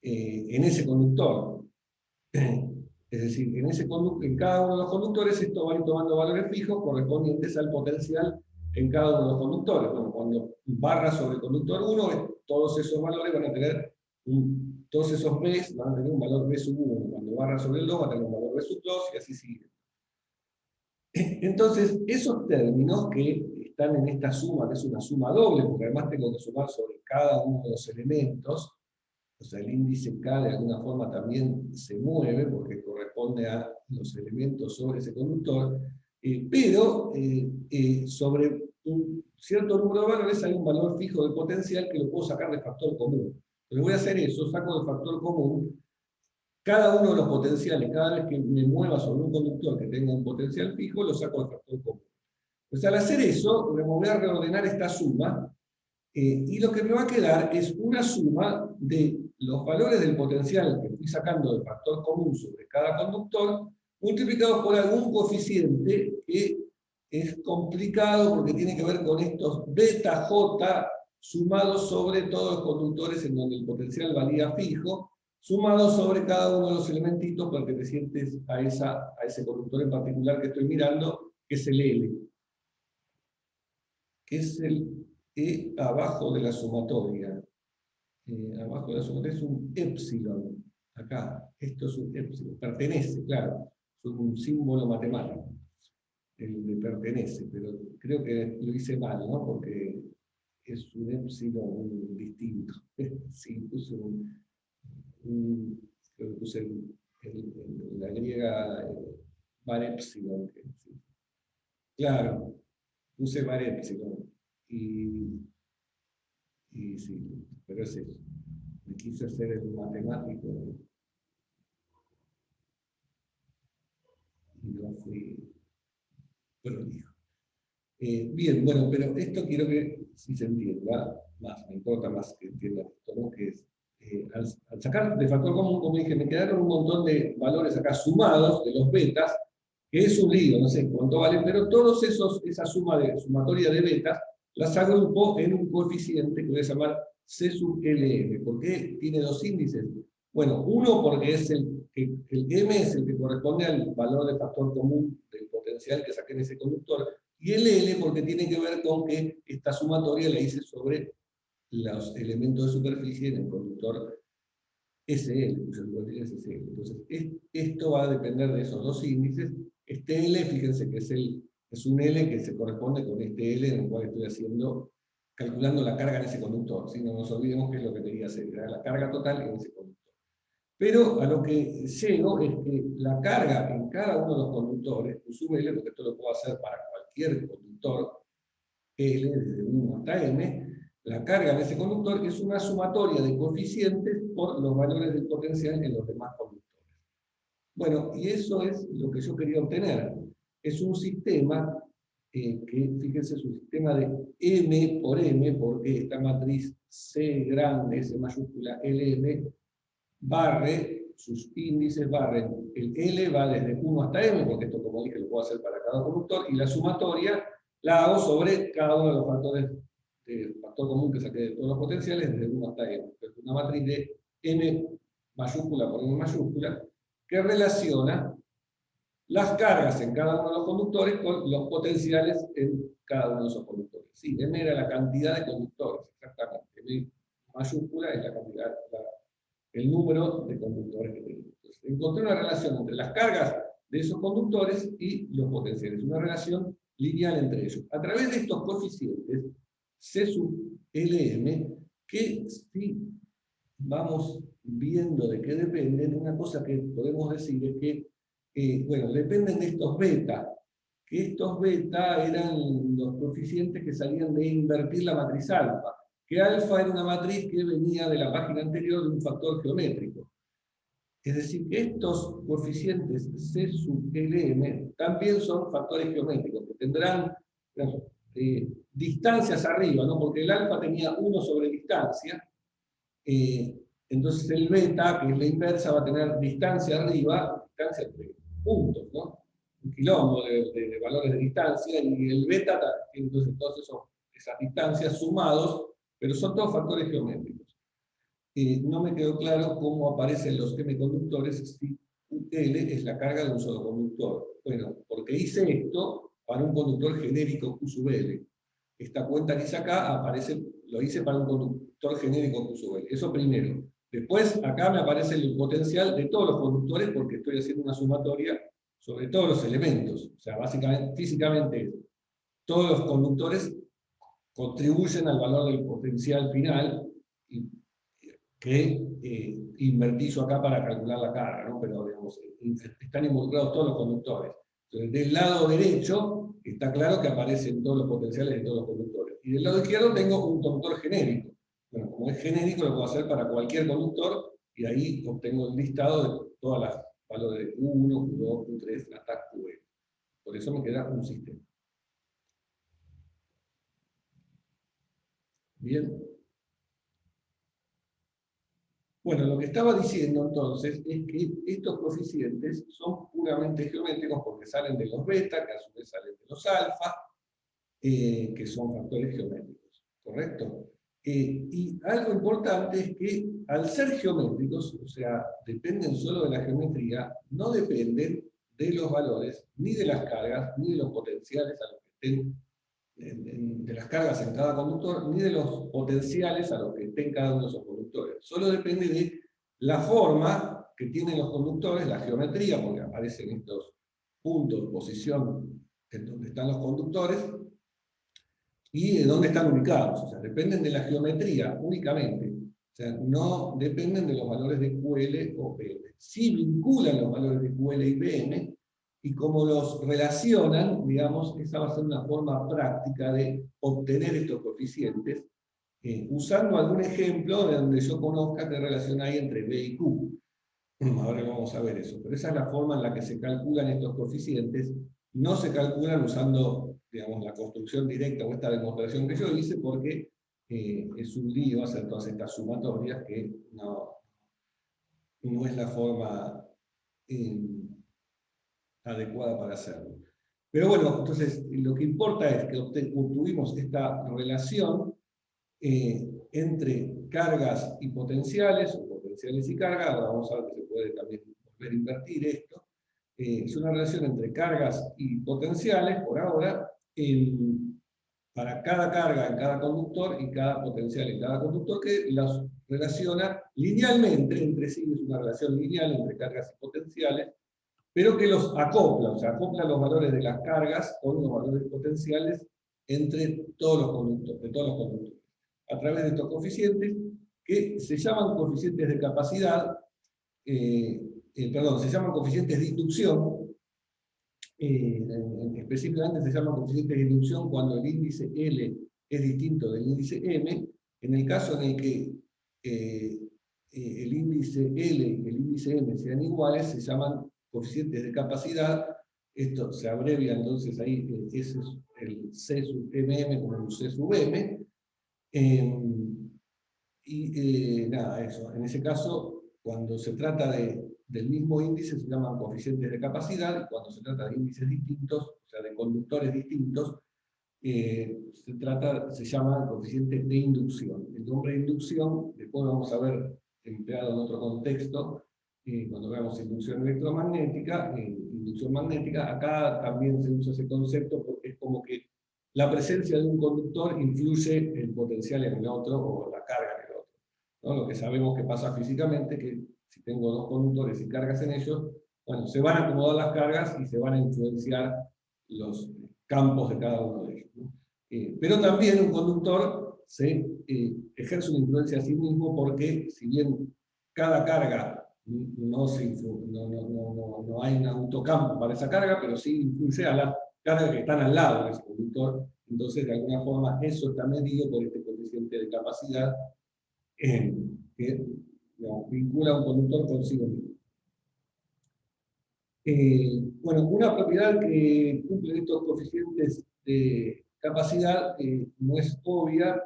en ese conductor. Es decir, en cada uno de los conductores esto va a ir tomando valores fijos correspondientes al potencial en cada uno de los conductores. Bueno, cuando barra sobre el conductor 1, todos esos valores van a tener, todos esos B van a tener un valor B sub 1. Cuando barra sobre el 2 va a tener un valor B sub 2 y así sigue. Entonces, esos términos que están en esta suma, que es una suma doble, porque además tengo que sumar sobre cada uno de los elementos, o sea, el índice K de alguna forma también se mueve, porque corresponde a los elementos sobre ese conductor, pero sobre un cierto número de valores hay un valor fijo de potencial que lo puedo sacar de factor común. Entonces voy a hacer eso, saco de factor común cada uno de los potenciales, cada vez que me mueva sobre un conductor que tenga un potencial fijo, lo saco del factor común. Pues al hacer eso, me voy a reordenar esta suma, y lo que me va a quedar es una suma de los valores del potencial que fui sacando del factor común sobre cada conductor, multiplicados por algún coeficiente que es complicado porque tiene que ver con estos beta J sumados sobre todos los conductores en donde el potencial valía fijo, sumado sobre cada uno de los elementitos para que te sientes a ese conductor en particular que estoy mirando, que es el L, que es el E abajo de la sumatoria. Abajo de la sumatoria es un épsilon. Acá, esto es un épsilon. Pertenece, claro, es un símbolo matemático. El de pertenece, pero creo que lo hice mal, ¿no? Porque es un épsilon distinto. Sí, puse creo que puse la griega var epsilon. Sí. Claro, puse var epsilon. Y sí, pero es eso. Me quise hacer el matemático y no fui prolijo. Bien, bueno, pero esto quiero que si se entienda más, me importa más que entiendan esto, ¿no? Que es, al sacar de factor común, como dije, me quedaron un montón de valores acá sumados de los betas, que es un lío, no sé cuánto valen, pero todos esa sumatoria de betas, las agrupo en un coeficiente que voy a llamar C sub LM. ¿Por qué tiene dos índices? Bueno, uno porque es el M es el que corresponde al valor de factor común del potencial que saqué en ese conductor, y el L porque tiene que ver con que esta sumatoria la hice sobre los elementos de superficie en el conductor SL, cuyo coeficiente es SL. Entonces, esto va a depender de esos dos índices. Este L, fíjense que es un L que se corresponde con este L en el cual estoy calculando la carga en ese conductor. ¿Sí? No nos olvidemos que es lo que quería hacer, era la carga total en ese conductor. Pero a lo que llego es que la carga en cada uno de los conductores, L, porque esto lo puedo hacer para cualquier conductor L, desde 1 hasta N, la carga en ese conductor es una sumatoria de coeficientes por los valores del potencial en los demás conductores. Bueno, y eso es lo que yo quería obtener. Es un sistema que, fíjense, es un sistema de M por M, porque esta matriz C grande, S mayúscula, LM, barre, sus índices barren, el L va desde 1 hasta M, porque esto, como dije, lo puedo hacer para cada conductor, y la sumatoria la hago sobre cada uno de los factores de factor común que saqué de todos los potenciales, desde 1 hasta M. Es una matriz de M mayúscula por M mayúscula, que relaciona las cargas en cada uno de los conductores con los potenciales en cada uno de esos conductores. Sí, M era la cantidad de conductores, exactamente. M mayúscula es la cantidad, el número de conductores que tenemos. Entonces, encontré una relación entre las cargas de esos conductores y los potenciales, una relación lineal entre ellos. A través de estos coeficientes, C sub LM, que si vamos viendo de qué dependen. Una cosa que podemos decir es que, bueno, dependen de estos beta, que estos beta eran los coeficientes que salían de invertir la matriz alfa, que alfa era una matriz que venía de la página anterior de un factor geométrico. Es decir, que estos coeficientes C sub LM también son factores geométricos, que tendrán distancias arriba, ¿no? Porque el alfa tenía 1 sobre distancia, entonces el beta, que es la inversa, va a tener distancia arriba, distancia entre puntos, ¿no? Un quilombo de valores de distancia, y el beta, entonces esas distancias sumados, pero son todos factores geométricos. No me quedó claro cómo aparecen los semiconductores si UL es la carga de un solo conductor. Bueno, porque hice esto para un conductor genérico Q sub L. Esta cuenta que hice acá aparece, lo hice para un conductor genérico Q sub L. Eso primero. Después acá me aparece el potencial de todos los conductores porque estoy haciendo una sumatoria sobre todos los elementos. O sea, básicamente, físicamente, todos los conductores contribuyen al valor del potencial final que invertí yo acá para calcular la carga, ¿no? Pero digamos, están involucrados todos los conductores. Entonces, del lado derecho está claro que aparecen todos los potenciales de todos los conductores. Y del lado izquierdo tengo un conductor genérico. Bueno, como es genérico, lo puedo hacer para cualquier conductor, y ahí obtengo el listado de todas las valores de Q1, Q2, Q3, hasta Qn. Por eso me queda un sistema. Bien. Bueno, lo que estaba diciendo entonces es que estos coeficientes son puramente geométricos porque salen de los beta, que a su vez salen de los alfa, que son factores geométricos, ¿correcto? Y algo importante es que al ser geométricos, o sea, dependen solo de la geometría, no dependen de los valores, ni de las cargas, ni de los potenciales a los que estén, de las cargas en cada conductor, ni de los potenciales a los que estén cada uno de esos conductores. Solo depende de la forma que tienen los conductores, la geometría, porque aparecen estos puntos, posición en donde están los conductores, y de dónde están ubicados. O sea, dependen de la geometría únicamente. O sea, no dependen de los valores de QL o PM. Sí vinculan los valores de QL y PM, y como los relacionan, digamos, esa va a ser una forma práctica de obtener estos coeficientes, usando algún ejemplo de donde yo conozca qué relación hay entre B y Q. Ahora vamos a ver eso, pero esa es la forma en la que se calculan estos coeficientes. No se calculan usando, digamos, la construcción directa o esta demostración que yo hice, porque es un lío hacer todas estas sumatorias que no es la forma adecuada para hacerlo. Pero bueno, entonces lo que importa es que obtuvimos esta relación entre cargas y potenciales, o potenciales y cargas. Ahora vamos a ver que se puede también volver a invertir esto. Es una relación entre cargas y potenciales, por ahora, para cada carga en cada conductor y cada potencial en cada conductor, que las relaciona linealmente entre sí. Es una relación lineal entre cargas y potenciales, pero que los acopla, o sea, acopla los valores de las cargas con los valores potenciales entre todos los conductores, a través de estos coeficientes, que se llaman coeficientes de capacidad, se llaman coeficientes de inducción. Específicamente se llaman coeficientes de inducción cuando el índice L es distinto del índice M. En el caso en el que el índice L y el índice M sean iguales, se llaman coeficientes de capacidad. Esto se abrevia entonces ahí, ese es el C sub MM como un C sub M. Nada, eso. En ese caso, cuando se trata del mismo índice, se llaman coeficientes de capacidad, y cuando se trata de índices distintos, o sea, de conductores distintos, se llama coeficiente de inducción. El nombre de inducción, después vamos a ver empleado en otro contexto, cuando veamos inducción electromagnética, inducción magnética. Acá también se usa ese concepto porque es como que la presencia de un conductor influye el potencial en el otro, o la carga en el otro, ¿no? Lo que sabemos que pasa físicamente, que si tengo dos conductores y cargas en ellos, bueno, se van a acomodar las cargas y se van a influenciar los campos de cada uno de ellos, ¿no? Pero también un conductor se ejerce una influencia a sí mismo porque, si bien cada carga no hay un autocampo para esa carga, pero sí influye a las cargas que están al lado de ese conductor. Entonces, de alguna forma, eso está medido por este coeficiente de capacidad que vincula a un conductor consigo mismo. Bueno, una propiedad que cumple estos coeficientes de capacidad no es obvia,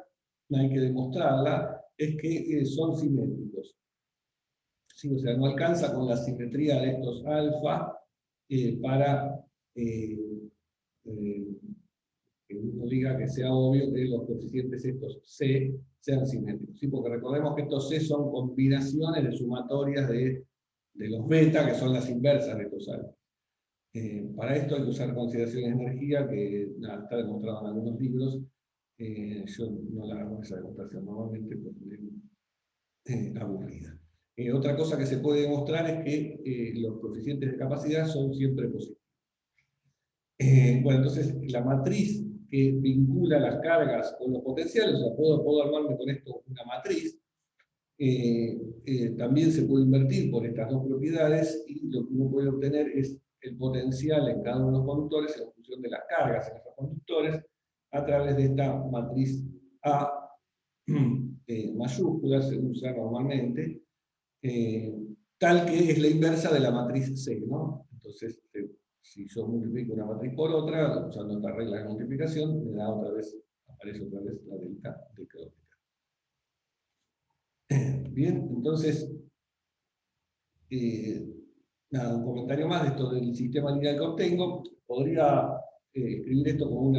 no hay que demostrarla, es que son simétricos. ¿Sí? O sea, no alcanza con la simetría de estos alfa para que uno diga que sea obvio que los coeficientes estos C sean simétricos. ¿Sí? Porque recordemos que estos C son combinaciones de sumatorias de los beta, que son las inversas de estos alfa. Para esto hay que usar consideraciones de energía, que nada, está demostrado en algunos libros. Yo no la hago esa demostración normalmente porque es aburrida. Otra cosa que se puede demostrar es que los coeficientes de capacidad son siempre positivos. Bueno, entonces la matriz que vincula las cargas con los potenciales, o sea, puedo armarme con esto una matriz, también se puede invertir por estas dos propiedades y lo que uno puede obtener es el potencial en cada uno de los conductores en función de las cargas en esos conductores a través de esta matriz A mayúscula, se usa normalmente, tal que es la inversa de la matriz C, ¿no? Entonces, si yo multiplico una matriz por otra, usando esta regla de multiplicación, me da aparece otra vez la delta de Kronecker. Bien, entonces, nada, un comentario más de esto del sistema lineal que obtengo. Podría escribir esto como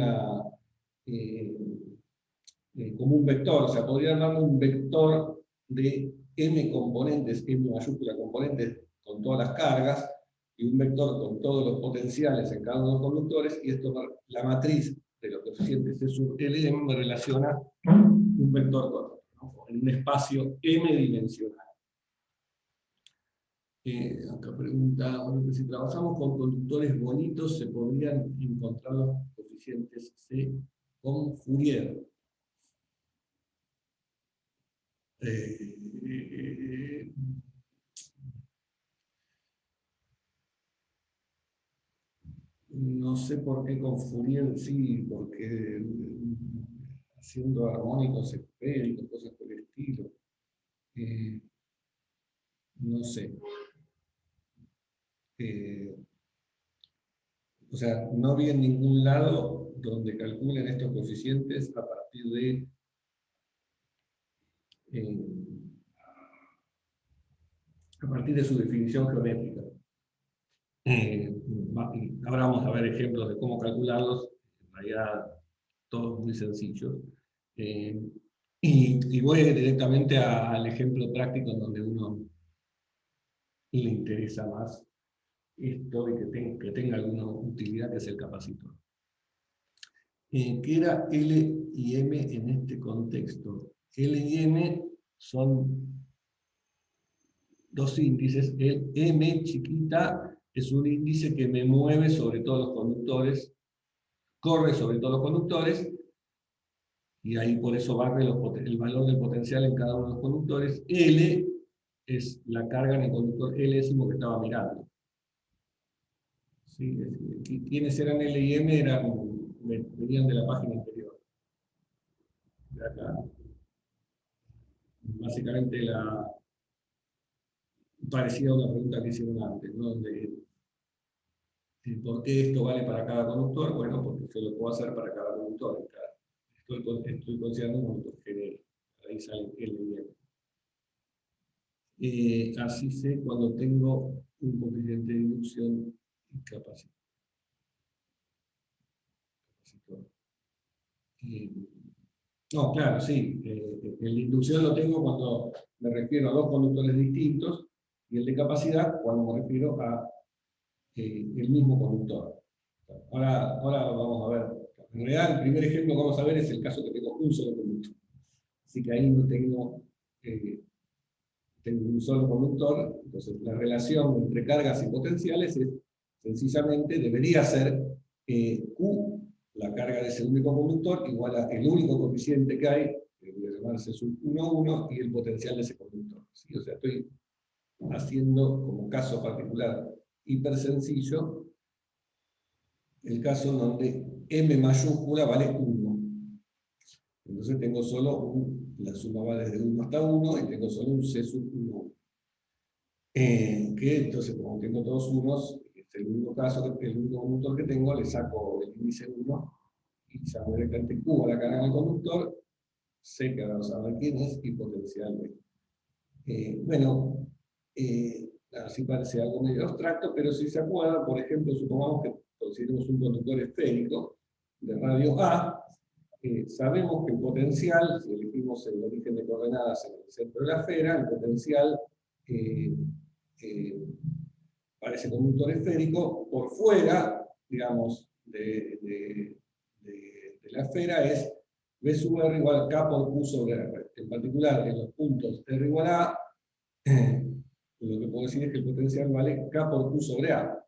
como un vector, o sea, podría darme un vector de m componentes, m mayúscula componentes con todas las cargas, y un vector con todos los potenciales en cada uno de los conductores, y esto, la matriz de los coeficientes C sub Lm me relaciona un vector con otro, ¿no? En un espacio m dimensional. Acá pregunta, bueno, si trabajamos con conductores bonitos, ¿se podrían encontrar los coeficientes C con Fourier? No sé por qué con Fourier sí, porque haciendo armónicos esféricos, cosas por el estilo. No sé. O sea, no vi en ningún lado donde calculen estos coeficientes a partir de su definición geométrica. Ahora vamos a ver ejemplos de cómo calcularlos, en realidad todos muy sencillos. Y voy directamente al ejemplo práctico en donde uno le interesa más esto y que tenga alguna utilidad, que es el capacitor. ¿Qué era L y M en este contexto? L y M son dos índices. El M chiquita es un índice que me mueve sobre todos los conductores, corre sobre todos los conductores, y ahí por eso barre el valor del potencial en cada uno de los conductores. L es la carga en el conductor L décimo que estaba mirando. ¿Sí? ¿Quiénes eran L y M? Venían de la página anterior. De acá. Básicamente parecía una pregunta que hicieron antes, ¿no? ¿Por qué esto vale para cada conductor? Bueno, porque yo lo puedo hacer para cada conductor. Estoy considerando un conductor genérico. Ahí sale L y M. Así sé cuando tengo un coeficiente de inducción y capacitor. No, claro, sí. El de inducción lo tengo cuando me refiero a dos conductores distintos, y el de capacidad cuando me refiero a el mismo conductor. Ahora vamos a ver. En realidad, el primer ejemplo que vamos a ver es el caso que tengo un solo conductor. Así que ahí no tengo un solo conductor. Entonces, la relación entre cargas y potenciales es sencillamente, debería ser Q, la carga de ese único conductor, igual a el único coeficiente que hay, llamarse sub 1,1 y el potencial de ese conductor. ¿Sí? O sea, estoy haciendo como caso particular hiper sencillo el caso en donde M mayúscula vale 1. Entonces tengo solo la suma va desde 1 hasta 1 y tengo solo un C sub 1. Que entonces, como tengo todos unos, es el único caso, el único conductor que tengo, le saco el índice 1 y llamo directamente Q a la carga del conductor, sé que ahora vamos a ver quién es, y potencial B. Bueno, así parece algo medio abstracto, pero si se acuerda, por ejemplo, supongamos que consideremos un conductor esférico de radio A, sabemos que el potencial, si elegimos el origen de coordenadas en el centro de la esfera, el potencial para ese conductor esférico, por fuera, digamos, de la esfera es B sub R igual a K por Q sobre R. En particular, en los puntos R igual a, lo que puedo decir es que el potencial vale K por Q sobre A.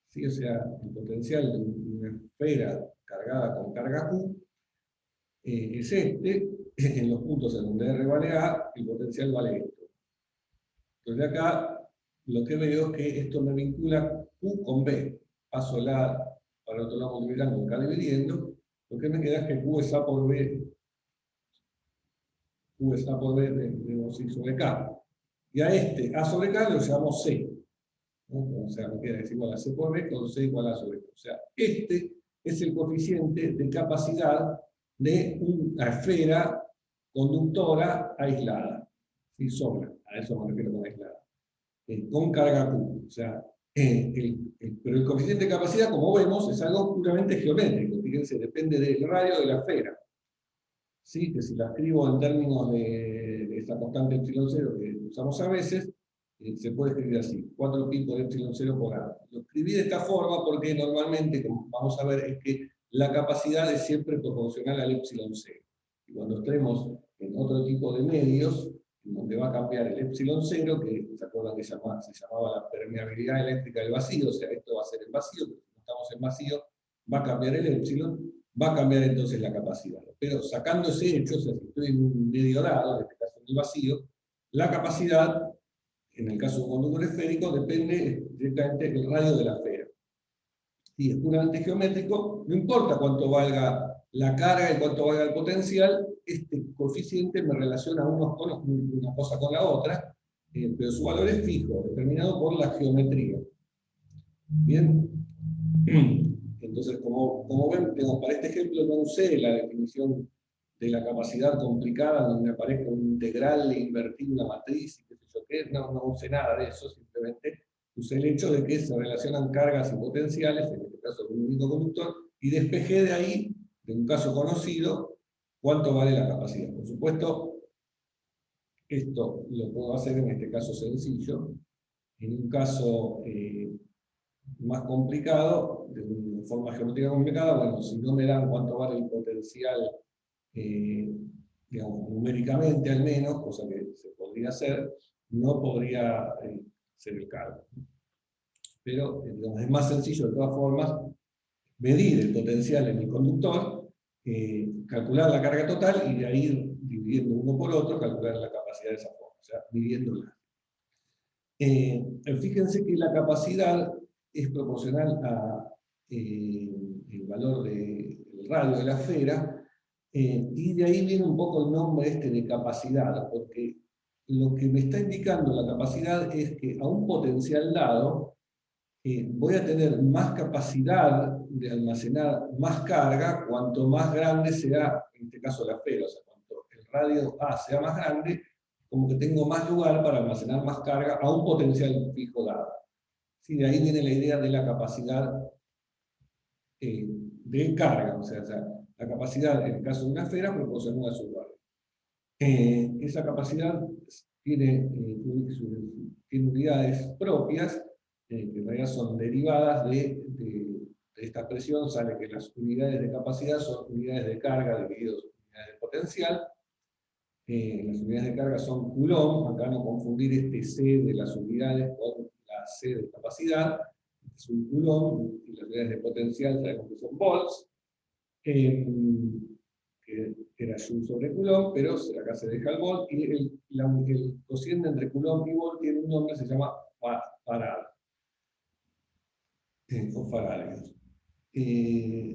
¿Sí? O sea, el potencial de una esfera cargada con carga Q es este. En los puntos en donde R vale A, el potencial vale esto. Entonces acá lo que veo es que esto me vincula Q con B. Paso la para el otro lado multiplicando K dividiendo. Lo que me queda es que Q es A por B. Q es A por B de I sobre K. Y a este A sobre K lo llamamos C. ¿No? O sea, me queda es igual a C por B con C igual a sobre K. O sea, este es el coeficiente de capacidad de una esfera conductora aislada. ¿Sí? Sobra. A eso me refiero con aislada. Con carga Q. O sea, pero el coeficiente de capacidad, como vemos, es algo puramente geométrico. Fíjense, depende del radio de la esfera. ¿Sí? Que si la escribo en términos de esta constante epsilon 0 que usamos a veces, se puede escribir así, 4pi por epsilon 0 por A. Lo escribí de esta forma porque normalmente, como vamos a ver, es que la capacidad es siempre proporcional al epsilon 0. Y cuando estemos en otro tipo de medios, donde va a cambiar el epsilon 0, que se acuerdan que se llamaba la permeabilidad eléctrica del vacío, o sea, esto va a ser el vacío, pero si no estamos en vacío, va a cambiar el epsilon, va a cambiar entonces la capacidad. Pero sacando ese hecho, o sea, si estoy en un medio dado, en este caso en el vacío, la capacidad, en el caso de un conductor esférico, depende directamente del radio de la esfera. Y es puramente geométrico, no importa cuánto valga la carga y cuánto valga el potencial, este coeficiente me relaciona una cosa con la otra, pero su valor es fijo, determinado por la geometría. Bien. Entonces, como ven, para este ejemplo no usé la definición de la capacidad complicada, donde aparezca un integral e invertir una matriz, y qué sé yo qué, no usé nada de eso, simplemente usé el hecho de que se relacionan cargas y potenciales, en este caso con un único conductor, y despejé de ahí, de un caso conocido, cuánto vale la capacidad. Por supuesto, esto lo puedo hacer en este caso sencillo. En un caso más complicado, de una forma geométrica complicada, bueno, si no me dan cuánto vale el potencial, digamos, numéricamente al menos, cosa que se podría hacer, no podría ser el cálculo. Pero digamos, es más sencillo de todas formas medir el potencial en el conductor, calcular la carga total y de ahí, dividiendo uno por otro, calcular la capacidad de esa forma, o sea, midiéndola. Fíjense que la capacidad es proporcional a el valor del radio de la esfera, y de ahí viene un poco el nombre este de capacidad, porque lo que me está indicando la capacidad es que a un potencial dado voy a tener más capacidad de almacenar más carga cuanto más grande sea, en este caso la esfera, o sea, cuanto el radio A sea más grande, como que tengo más lugar para almacenar más carga a un potencial fijo dado. ¿Sí? De ahí viene la idea de la capacidad de carga, o sea, la capacidad en el caso de una esfera proporcional a su radio. Esa capacidad tiene unidades propias, que en realidad son derivadas de esta expresión, sale que las unidades de capacidad son unidades de carga divididos por unidades de potencial. Las unidades de carga son coulomb, acá no confundir este C de las unidades con la C de capacidad, es un coulomb, y las unidades de potencial sabemos que son volts, que que era Joule sobre Coulomb, pero acá se deja el volt, y el cociente entre Coulomb y volt tiene un nombre, se llama farad, o farads.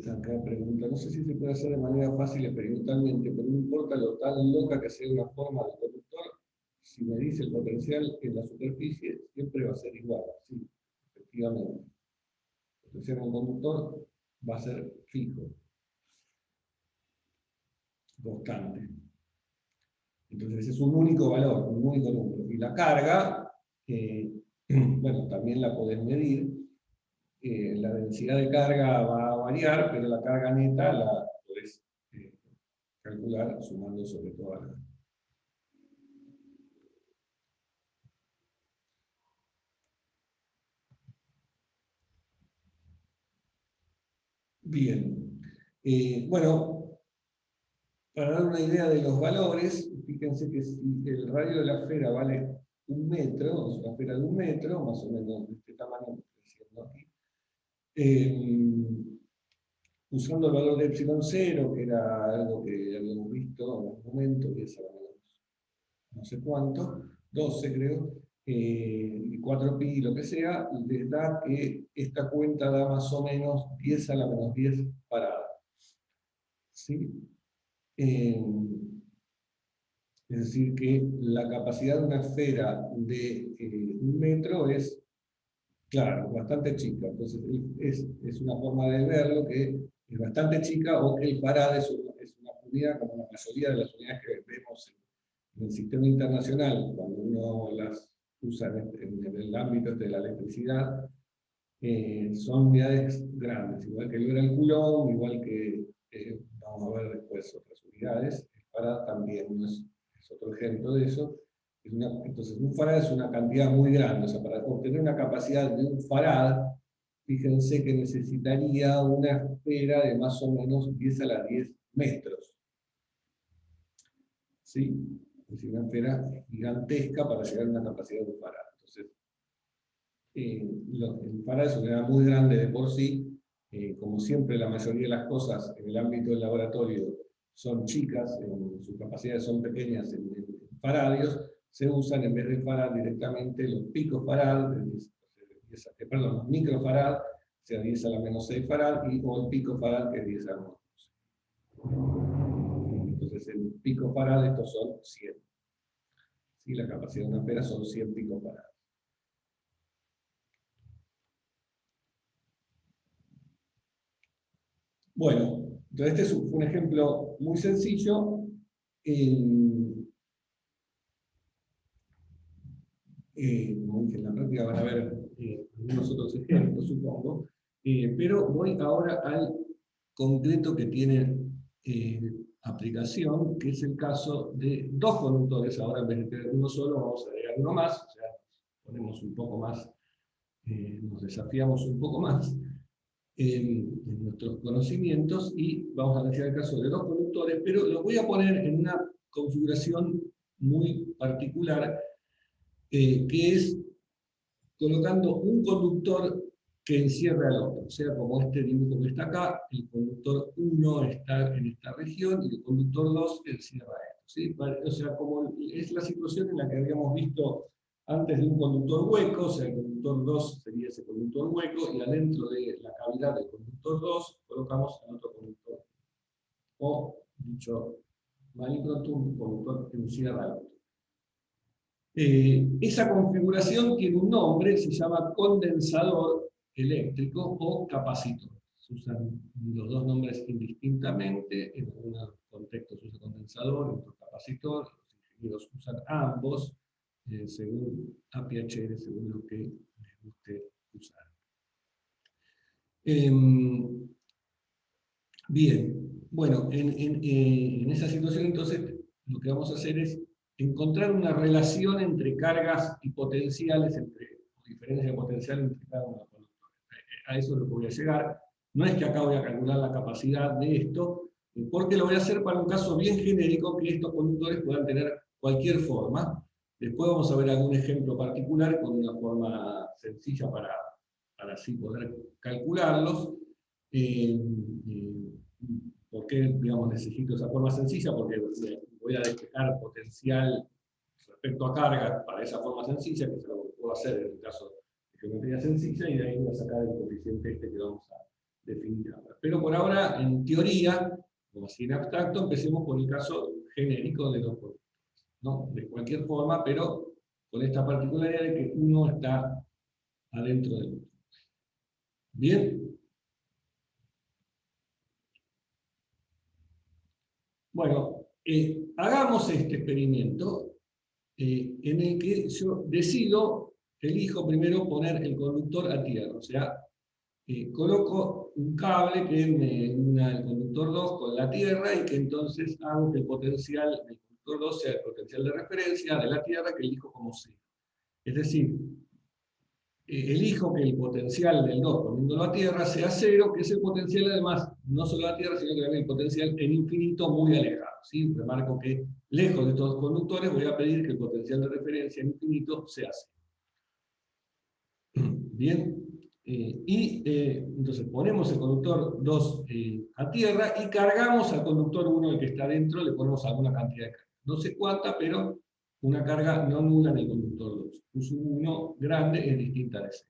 Acá pregunta, no sé si se puede hacer de manera fácil experimentalmente, pero no importa lo tan loca que sea una forma de conductor, si me dice el potencial en la superficie, siempre va a ser igual, sí, efectivamente. El potencial en un conductor va a ser fijo, constante. Entonces es un único valor, un único número. Y la carga, bueno, también la podés medir. La densidad de carga va a variar, pero la carga neta la podés calcular sumando sobre toda la... Bien. Bueno, para dar una idea de los valores, fíjense que si el radio de la esfera vale 1 metro, es una esfera de 1 metro, más o menos de este tamaño que estoy diciendo aquí, usando el valor de epsilon 0, que era algo que habíamos visto en algún momento, y es a la menos no sé cuánto, 12 creo, y 4pi, lo que sea, les da que esta cuenta da más o menos 10 a la menos 10 parada. ¿Sí? Es decir, que la capacidad de una esfera de 1 metro es, claro, bastante chica. Entonces, es una forma de verlo que es bastante chica, o que el farad es una unidad, como la mayoría de las unidades que vemos en el sistema internacional, cuando uno las usa en el ámbito de la electricidad, son unidades grandes, igual que el Gran Coulomb, igual que, vamos a ver después otras unidades. El farad también es otro ejemplo de eso. Entonces, un farad es una cantidad muy grande. O sea, para obtener una capacidad de un farad, fíjense que necesitaría una esfera de más o menos 10 a la 10 metros. ¿Sí? Es decir, una esfera gigantesca para llegar a una capacidad de un farad. Entonces, el farad es una unidad muy grande de por sí. Como siempre, la mayoría de las cosas en el ámbito del laboratorio son chicas, sus capacidades son pequeñas en faradios, se usan en vez de farad directamente los picofarad, perdón, los microfarad, o sea 10 a la menos 6 farad, o el picofarad, que es 10 a la menos 12. Entonces, el picofarad, estos son 100. ¿Sí? La capacidad de una esfera son 100 picofarad. Bueno, entonces este fue un ejemplo muy sencillo. Como dije, en la práctica van a ver algunos otros ejemplos, supongo. Pero voy ahora al concreto que tiene aplicación, que es el caso de 2 conductores. Ahora, en vez de tener uno solo, vamos a agregar uno más. O sea, ponemos un poco más, nos desafiamos un poco más en nuestros conocimientos, y vamos a analizar el caso de 2 conductores, pero lo voy a poner en una configuración muy particular, que es colocando un conductor que encierra al otro. O sea, como este dibujo que está acá, el conductor 1 está en esta región y el conductor 2 encierra esto. ¿Sí? O sea, como es la situación en la que habíamos visto antes de un conductor hueco, o sea, el conductor 2 sería ese conductor hueco, y adentro de la cavidad del conductor 2 colocamos el otro conductor. O, dicho mal y pronto, un conductor que encierra al otro. Esa configuración tiene un nombre, se llama condensador eléctrico o capacitor. Se usan los dos nombres indistintamente, en algunos contextos se usa condensador, en otros capacitor, los ingenieros usan ambos, según APHR, según lo que les guste usar. Bien, bueno, en esa situación entonces lo que vamos a hacer es encontrar una relación entre cargas y potenciales, entre diferencias de potencial entre cada uno de los conductores. A eso es lo que voy a llegar. No es que acá voy a calcular la capacidad de esto, porque lo voy a hacer para un caso bien genérico, que estos conductores puedan tener cualquier forma. Después vamos a ver algún ejemplo particular con una forma sencilla para así poder calcularlos. ¿Por qué, digamos, necesito esa forma sencilla? Porque voy a despejar potencial respecto a carga para esa forma sencilla, que es lo que puedo hacer en el caso de geometría sencilla, y de ahí voy a sacar el coeficiente este que vamos a definir ahora. Pero por ahora, en teoría, como así en abstracto, empecemos por el caso genérico de los conductores, ¿no? De cualquier forma, pero con esta particularidad de que uno está adentro del otro. ¿Bien? Bueno, hagamos este experimento en el que yo elijo primero poner el conductor a tierra, o sea, coloco un cable que una el conductor 2 con la tierra y que entonces hago que el potencial del conductor 2 sea el potencial de referencia de la tierra que elijo como 0. Es decir, elijo que el potencial del 2 poniéndolo a tierra sea 0, que es el potencial además, no solo a tierra, sino que también el potencial en infinito muy alejado. ¿Sí? Remarco que lejos de estos dos conductores voy a pedir que el potencial de referencia en infinito sea 0. Bien, entonces ponemos el conductor 2 a tierra y cargamos al conductor 1, el que está dentro, le ponemos alguna cantidad de carga. No sé cuánta, pero una carga no nula en el conductor 2. Un 1 grande es distinta de 0.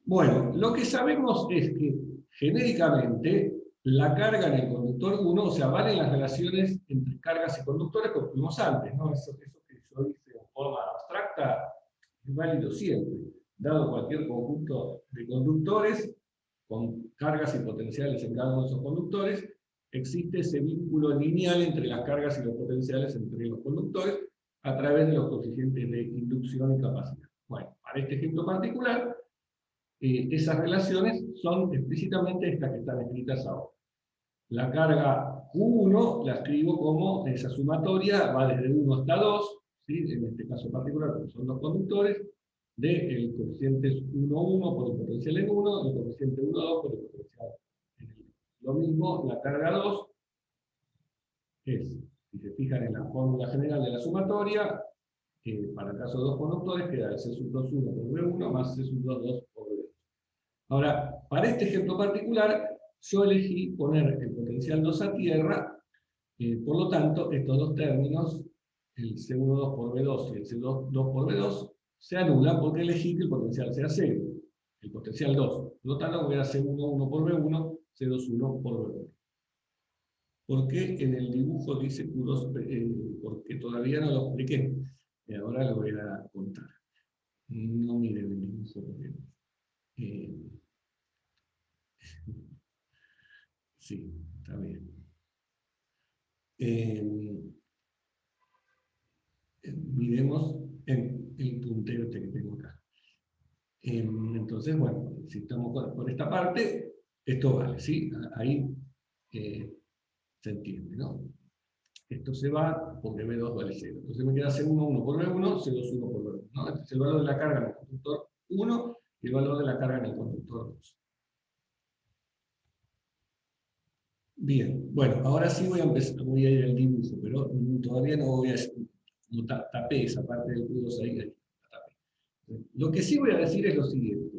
Bueno, lo que sabemos es que genéricamente la carga en el conductor 1, o sea, valen las relaciones entre cargas y conductores que vimos antes, ¿no? Eso que yo hice en forma abstracta es válido siempre. Dado cualquier conjunto de conductores, con cargas y potenciales en cada uno de esos conductores, existe ese vínculo lineal entre las cargas y los potenciales entre los conductores a través de los coeficientes de inducción y capacidad. Bueno, para este ejemplo particular, esas relaciones son explícitamente estas que están escritas ahora. La carga Q1 la escribo como esa sumatoria, va desde 1 hasta 2, ¿sí? En este caso particular, porque son dos conductores, del coeficiente 1,1 por el potencial en 1, y el coeficiente 1,2 por el potencial en 2. Lo mismo, la carga 2 es, si se fijan en la fórmula general de la sumatoria, para el caso de dos conductores queda el C sub 2,1 por V1 más C sub 2,2 por V2. Ahora, para este ejemplo particular, yo elegí poner el potencial 2 a tierra, por lo tanto, estos dos términos, el C12 por V2 y el C2 por V2, se anulan porque elegí que el potencial sea 0, el potencial 2. Por lo tanto, voy a C11 por V1, C21 por V1. ¿Por qué en el dibujo dice Q2? Porque todavía no lo expliqué. Ahora lo voy a contar. No miren el dibujo porque... sí, está bien. Miremos en el puntero este que tengo acá. Entonces, bueno, si estamos por esta parte, esto vale, ¿sí? Ahí se entiende, ¿no? Esto se va porque V2 vale 0. Entonces me queda C11 por V1, C21 por V2, ¿no? Este es el valor de la carga en el conductor 1 y el valor de la carga en el conductor 2. Bien, bueno, ahora sí voy a ir al dibujo, pero todavía no voy a... No tapé esa parte del Q2 ahí, la tapé. Lo que sí voy a decir es lo siguiente.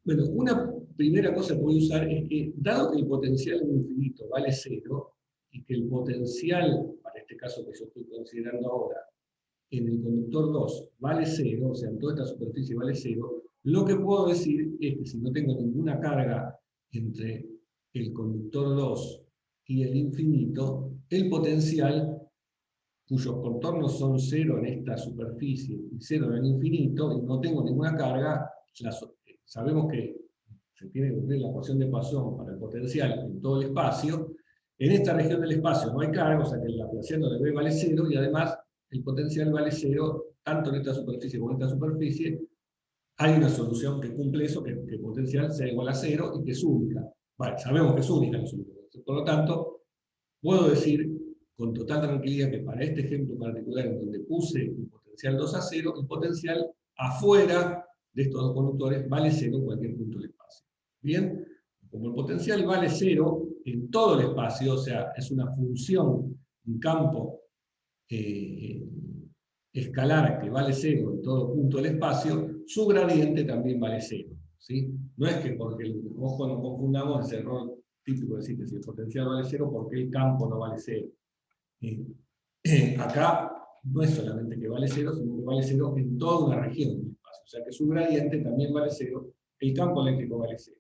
Bueno, una primera cosa que voy a usar es que, dado que el potencial en infinito vale 0, y que el potencial, para este caso que yo estoy considerando ahora, en el conductor 2 vale 0, o sea, en toda esta superficie vale 0, lo que puedo decir es que si no tengo ninguna carga entre el conductor 2 y el infinito, el potencial, cuyos contornos son 0 en esta superficie y 0 en el infinito, y no tengo ninguna carga, sabemos que se tiene que cumplir la ecuación de Poisson para el potencial en todo el espacio. En esta región del espacio no hay carga, o sea que el laplaciano de B vale 0, y además el potencial vale 0, tanto en esta superficie como en esta superficie. Hay una solución que cumple eso, que el potencial sea igual a 0 y que es única. Vale, sabemos que es única la solución. Por lo tanto, puedo decir con total tranquilidad que para este ejemplo particular, en donde puse el potencial 2 a 0, el potencial afuera de estos dos conductores vale 0 en cualquier punto del espacio. Bien, como el potencial vale 0 en todo el espacio, o sea, es una función, un campo escalar que vale 0 en todo punto del espacio, su gradiente también vale 0. ¿sí? No es que porque, ojo, no confundamos ese error típico de decir que si el potencial vale 0, ¿por qué el campo no vale 0? Acá no es solamente que vale 0, sino que vale 0 en toda una región del espacio. O sea que su gradiente también vale 0, el campo eléctrico vale 0.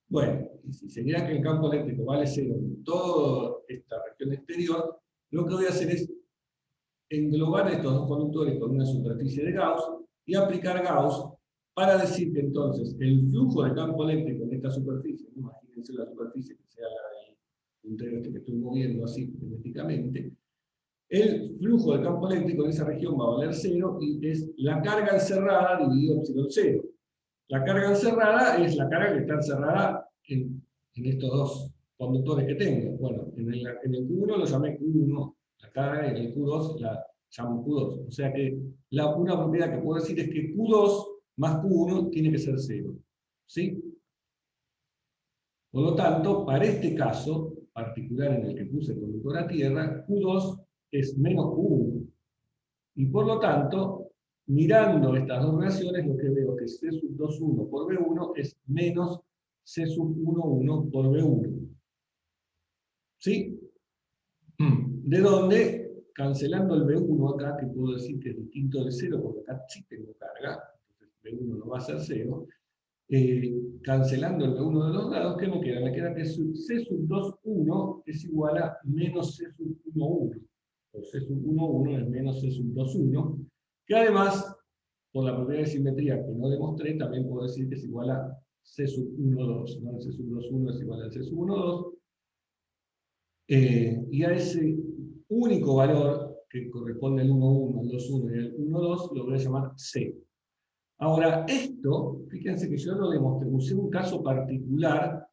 Bueno, y si se diera que el campo eléctrico vale 0 en toda esta región exterior, lo que voy a hacer es englobar estos dos conductores con una superficie de Gauss y aplicar Gauss para decir que entonces el flujo de campo eléctrico en esta superficie, imagínense la superficie que sea la del puntero este que estoy moviendo así geométricamente, el flujo de campo eléctrico en esa región va a valer 0 y es la carga encerrada dividido epsilon 0. La carga encerrada es la carga que está encerrada en estos dos conductores que tengo. Bueno, en el Q1 lo llamé Q1, la carga, en el Q2 la llamo Q2. O sea que una propiedad que puedo decir es que Q2 más Q1 tiene que ser 0. ¿Sí? Por lo tanto, para este caso particular en el que puse el conductor a tierra, Q2 es menos Q1. Y por lo tanto, mirando estas dos relaciones, lo que veo es que C sub 2,1 por B1 es menos C sub 1,1 por B1. ¿Sí? De donde, cancelando el B1 acá, que puedo decir que es distinto de 0, porque acá sí tengo carga, entonces B1 no va a ser 0, cancelando el B1 de los lados, ¿qué me queda? Me queda que C sub 2,1 es igual a menos C sub 1,1. O C sub 1,1 es menos C sub 2,1, que además, por la propiedad de simetría que no demostré, también puedo decir que es igual a C sub 1,2. ¿No? El C sub 2,1 es igual al C sub 1,2. Y a ese único valor, que corresponde al 1,1, al 2,1 y al 1,2, lo voy a llamar C. Ahora, esto, fíjense que yo lo demostré, usé un caso particular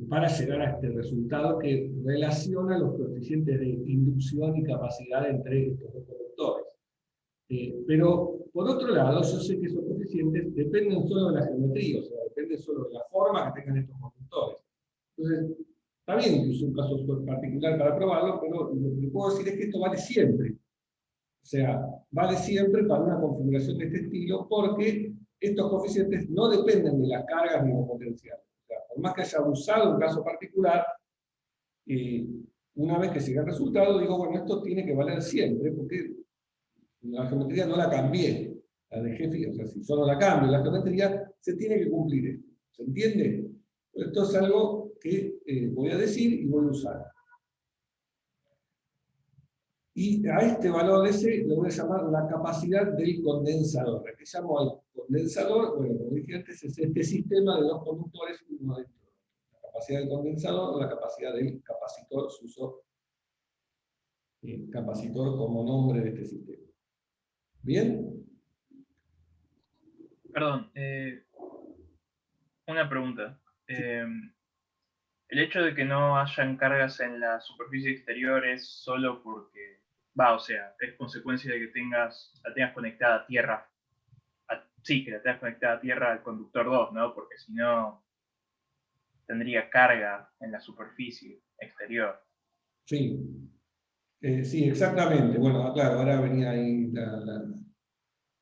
para llegar a este resultado que relaciona los coeficientes de inducción y capacidad entre estos dos conductores. Pero, por otro lado, yo sé que esos coeficientes dependen solo de la geometría, o sea, dependen solo de la forma que tengan estos conductores. Entonces, está bien que usé un caso particular para probarlo, pero lo que puedo decir es que esto vale siempre. O sea, vale siempre para una configuración de este estilo, porque estos coeficientes no dependen de las cargas ni de los potenciales. O sea, por más que haya usado un caso particular, una vez que siga el resultado, digo, bueno, esto tiene que valer siempre, porque la geometría no la cambié, la dejé fija. O sea, si solo la cambio, la geometría se tiene que cumplir esto. ¿Se entiende? Esto es algo que voy a decir y voy a usar. Y a este valor ese lo voy a llamar la capacidad del condensador. ¿A qué llamo al condensador? Bueno, como dije antes, es este sistema de dos conductores uno dentro de otro. La capacidad del condensador o la capacidad del capacitor, se usó capacitor como nombre de este sistema. ¿Bien? Perdón, una pregunta. El hecho de que no hayan cargas en la superficie exterior es solo porque, o sea, es consecuencia de que la tengas conectada a tierra. Sí, que la tengas conectada a tierra al conductor 2, ¿no? Porque si no, tendría carga en la superficie exterior. Sí. Sí, exactamente. Bueno, claro, ahora venía ahí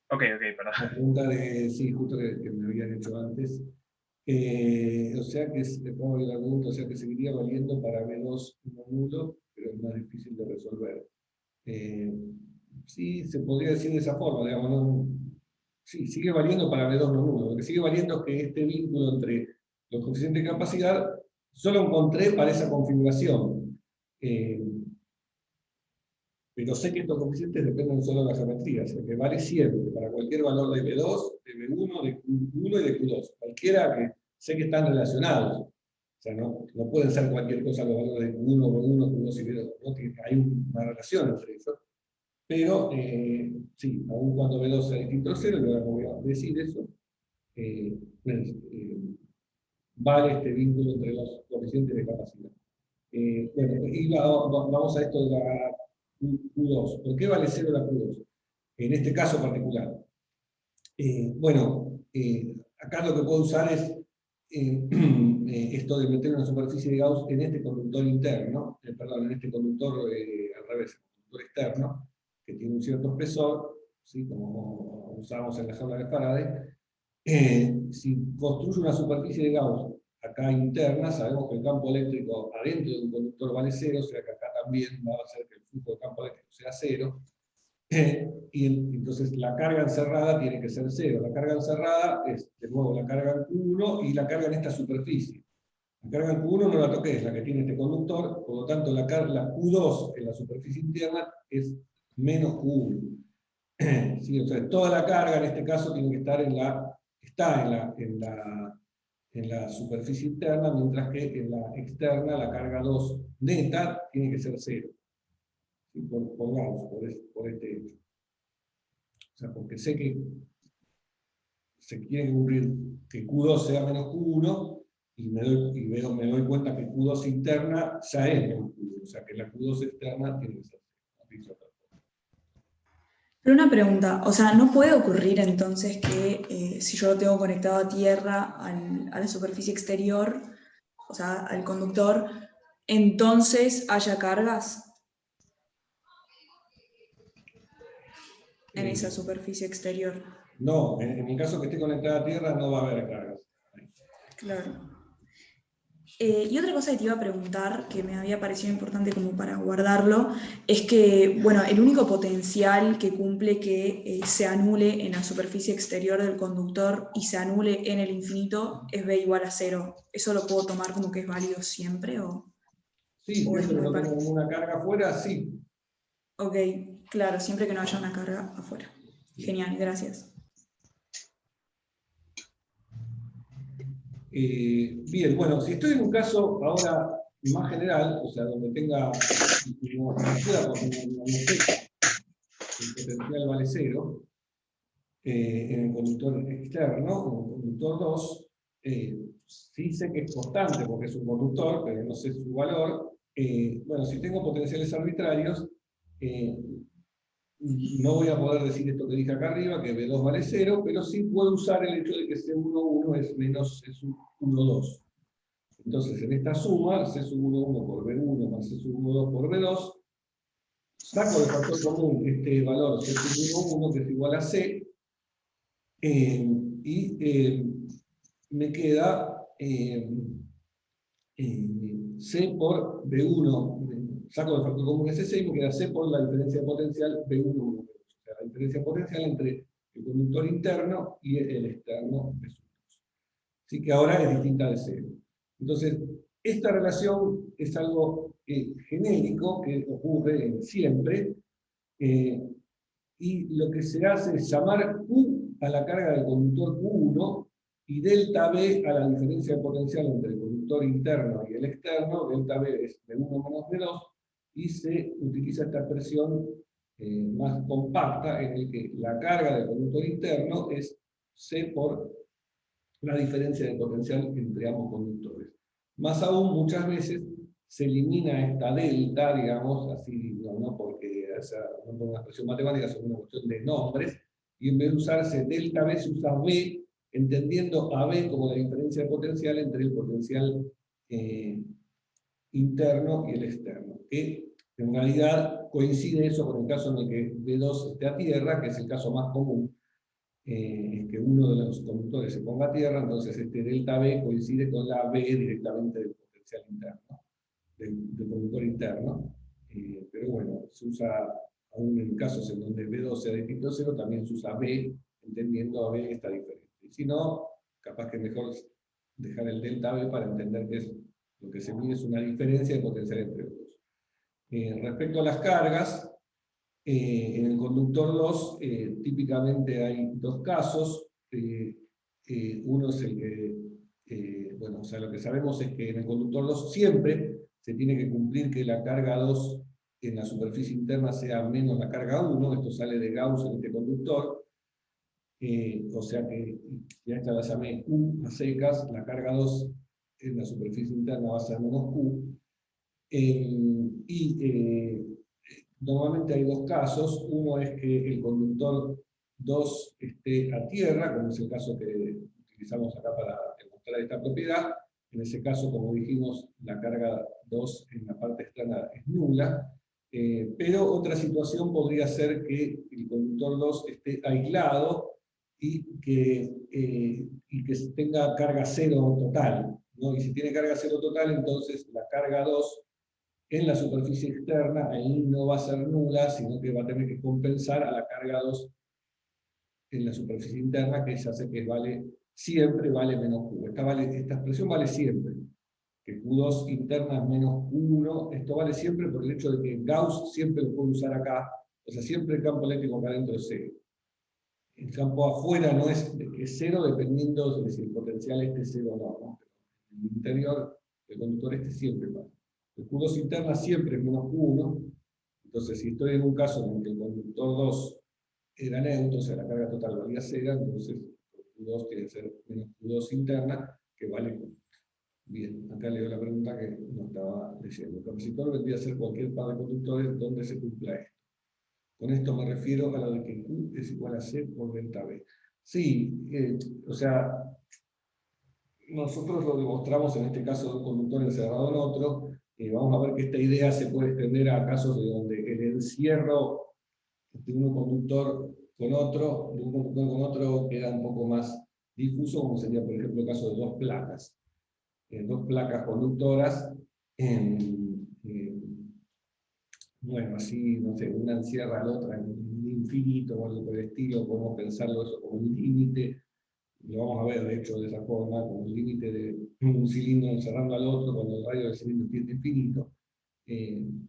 Ok, perdón. la pregunta de, sí, justo que me habían hecho antes. O sea que, le pongo la pregunta, o sea que seguiría valiendo para B2 no nulo, pero es más difícil de resolver. Sí, se podría decir de esa forma, digamos, ¿no? Sí, sigue valiendo para B2 no nulo. Lo que sigue valiendo es que este vínculo entre los coeficientes de capacidad solo encontré para esa configuración. Pero sé que estos coeficientes dependen solo de la geometría, o sea que vale siempre, para cualquier valor de B2, de B1, de Q1 y de Q2. Cualquiera que sé que están relacionados. O sea, no pueden ser cualquier cosa los valores de Q1, B1, Q2 y B2. ¿No? Hay una relación entre eso. Pero, sí, aun cuando B2 sea distinto a 0, luego voy a decir eso, vale este vínculo entre los coeficientes de capacidad. Bueno, y vamos a esto de la Q2. ¿Por qué vale 0 la Q2? En este caso particular. Bueno, acá lo que puedo usar es esto de meter una superficie de Gauss en este conductor interno, perdón, en este conductor al revés, el conductor externo, que tiene un cierto espesor, ¿sí? Como usamos en la jaula de Faraday, Si construyo una superficie de Gauss acá interna, sabemos que el campo eléctrico adentro de un conductor vale 0, o sea que acá también va a ser que el flujo de campo eléctrico sea 0. Y entonces la carga encerrada tiene que ser 0. La carga encerrada es, de nuevo, la carga en Q1 y la carga en esta superficie. La carga en Q1 no la toqué, es la que tiene este conductor, por lo tanto la Q2 en la superficie interna es menos Q1. Sí, o sea, toda la carga en este caso tiene que estar en la superficie interna, mientras que en la externa la carga 2 neta tiene que ser 0. ¿Sí? Por Gauss, por este hecho. O sea, porque sé que se quiere cumplir que Q2 sea menos Q1, y me doy cuenta que Q2 interna ya es menos Q1, o sea que la Q2 externa tiene que ser 0. Pero una pregunta, o sea, ¿no puede ocurrir entonces que si yo lo tengo conectado a tierra, a la superficie exterior, o sea, al conductor, entonces haya cargas en esa superficie exterior? No, en el caso que esté conectada a tierra no va a haber cargas. Claro. Y otra cosa que te iba a preguntar, que me había parecido importante como para guardarlo, es que, bueno, el único potencial que cumple que se anule en la superficie exterior del conductor y se anule en el infinito es B igual a 0. ¿Eso lo puedo tomar como que es válido siempre Sí, o es siempre que muy no tenga parecido? ninguna carga afuera, sí. Ok, claro, siempre que no haya una carga afuera. Genial, gracias. Bien, bueno, si estoy en un caso ahora más general, o sea, donde tenga, no sé, el potencial vale 0, en el conductor externo, o conductor 2, sí sé que es constante porque es un conductor, pero no sé su valor. Bueno, si tengo potenciales arbitrarios, no voy a poder decir esto que dije acá arriba, que B2 vale 0, pero sí puedo usar el hecho de que C11 es menos C12. Entonces, en esta suma, C11 por B1 más C12 por B2, saco de factor común este valor C11, que es igual a C, y me queda C por B1, saco de factor común ese C y me queda C por la diferencia de potencial B1 menos B2. O sea, la diferencia potencial entre el conductor interno y el externo B2. Así que ahora es distinta de 0. Entonces, esta relación es algo genérico que ocurre siempre, y lo que se hace es llamar Q a la carga del conductor Q1 y delta B a la diferencia de potencial entre el conductor interno y el externo. Delta B es B1 menos B2, y se utiliza esta expresión más compacta en la que la carga del conductor interno es C por la diferencia de potencial entre ambos conductores. Más aún, muchas veces se elimina esta delta, digamos, así, no porque no por una expresión matemática, sino una cuestión de nombres, y en vez de usarse delta B, se usa B, entendiendo a B como la diferencia de potencial entre el potencial interno y el externo, que en realidad coincide eso con el caso en el que B2 esté a tierra, que es el caso más común, es que uno de los conductores se ponga a tierra, entonces este delta B coincide con la B directamente del potencial interno, del conductor interno, pero bueno, se usa, aún en casos en donde B2 sea distinto a 0, también se usa B, entendiendo a B esta diferencia. Y si no, capaz que mejor dejar el delta B para entender que lo que se mide es una diferencia de potencial entre los dos. Respecto a las cargas, en el conductor 2, típicamente hay dos casos. Uno es el que, bueno, o sea, lo que sabemos es que en el conductor 2 siempre se tiene que cumplir que la carga 2 en la superficie interna sea menos la carga 1, esto sale de Gauss en este conductor, o sea que, ya esta la llamé Q a secas, la carga 2 en la superficie interna va a ser menos Q, normalmente hay dos casos. Uno es que el conductor 2 esté a tierra, como es el caso que utilizamos acá para demostrar esta propiedad. En ese caso, como dijimos, la carga 2 en la parte externa es nula. Pero otra situación podría ser que el conductor 2 esté aislado y que tenga carga cero total, ¿no? Y si tiene carga cero total, entonces la carga 2 en la superficie externa ahí no va a ser nula, sino que va a tener que compensar a la carga 2 en la superficie interna, que ya sé que siempre vale menos Q. Esta expresión vale siempre, que Q2 interna es menos Q1. Esto vale siempre por el hecho de que Gauss siempre lo puede usar acá, o sea, siempre el campo eléctrico acá adentro es cero. El campo afuera no es cero dependiendo de si el potencial es cero o no. En el interior del conductor siempre vale. El Q2 interna siempre es menos Q1, entonces si estoy en un caso en el que el conductor 2 era neutro, o sea, la carga total valía cero, entonces Q2 tiene que ser menos Q2 interna, que vale Q. Bien, acá leo la pregunta que no estaba leyendo. El capacitor vendría a ser cualquier par de conductores donde se cumpla esto. Con esto me refiero a lo de que Q es igual a C por delta B. Sí, o sea, nosotros lo demostramos en este caso de un conductor encerrado en otro. Vamos a ver que esta idea se puede extender a casos de donde el encierro de un conductor con otro, queda un poco más difuso, como sería, por ejemplo, el caso de dos placas conductoras, bueno, así, no sé, una encierra a la otra en un infinito o algo por el estilo, podemos pensarlo eso como un límite, lo vamos a ver de hecho de esa forma, como el límite de un cilindro encerrando al otro cuando el radio del cilindro es infinito,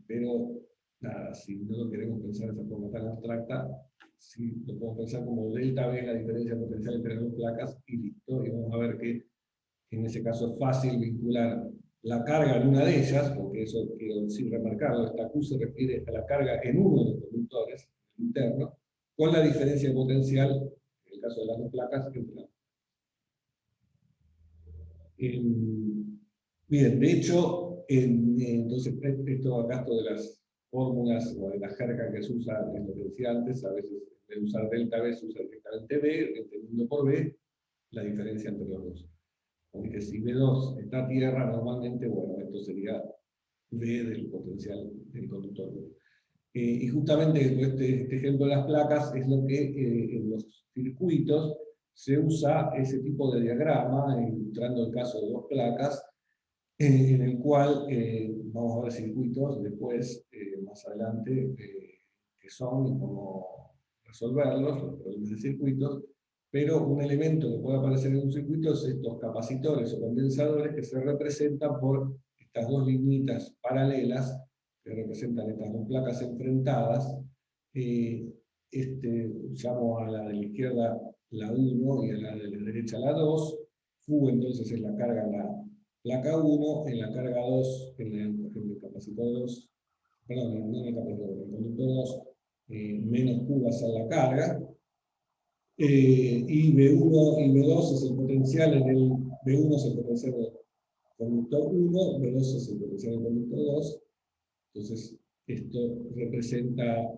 pero nada, si no lo queremos pensar de esa forma tan abstracta, sí lo podemos pensar como delta B, la diferencia potencial entre las dos placas, y listo, y vamos a ver que en ese caso es fácil vincular la carga en una de ellas, porque eso quiero decir, remarcarlo, esta Q se refiere a la carga en uno de los conductores internos, con la diferencia de potencial, en el caso de las dos placas, entre las. Bien, de hecho, entonces esto de las fórmulas o de la jerga que se usa, en lo que decía antes, a veces en vez de usar delta B se usa directamente B, entendiendo por B la diferencia entre los dos. Porque si B2 está a tierra, normalmente, bueno, esto sería B del potencial del conductor. Y justamente este ejemplo de las placas es lo que en los circuitos se usa ese tipo de diagrama, ilustrando el caso de dos placas, en el cual vamos a ver circuitos después, más adelante, que son y cómo resolverlos, los problemas de circuitos, pero un elemento que puede aparecer en un circuito es estos capacitores o condensadores que se representan por estas dos liñitas paralelas, que representan estas dos placas enfrentadas. Llamo a la de la izquierda la 1 y a la de la derecha la 2. Q entonces es la carga en la placa 1, en la carga 2, en el capacitor 2, perdón, no en el capacitor, en el conductor 2, menos Q va a ser la carga, y B1 y B2 es el potencial B1 es el potencial del conductor 1, B2 es el potencial del conductor 2, entonces esto representa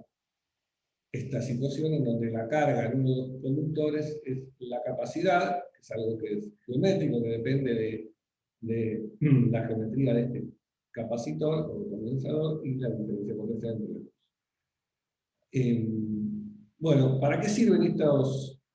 esta situación en donde la carga en uno de los conductores es la capacidad, que es algo que es geométrico, que depende de la geometría de este capacitor o condensador, y la diferencia potencial entre los dos. Bueno, ¿para qué sirven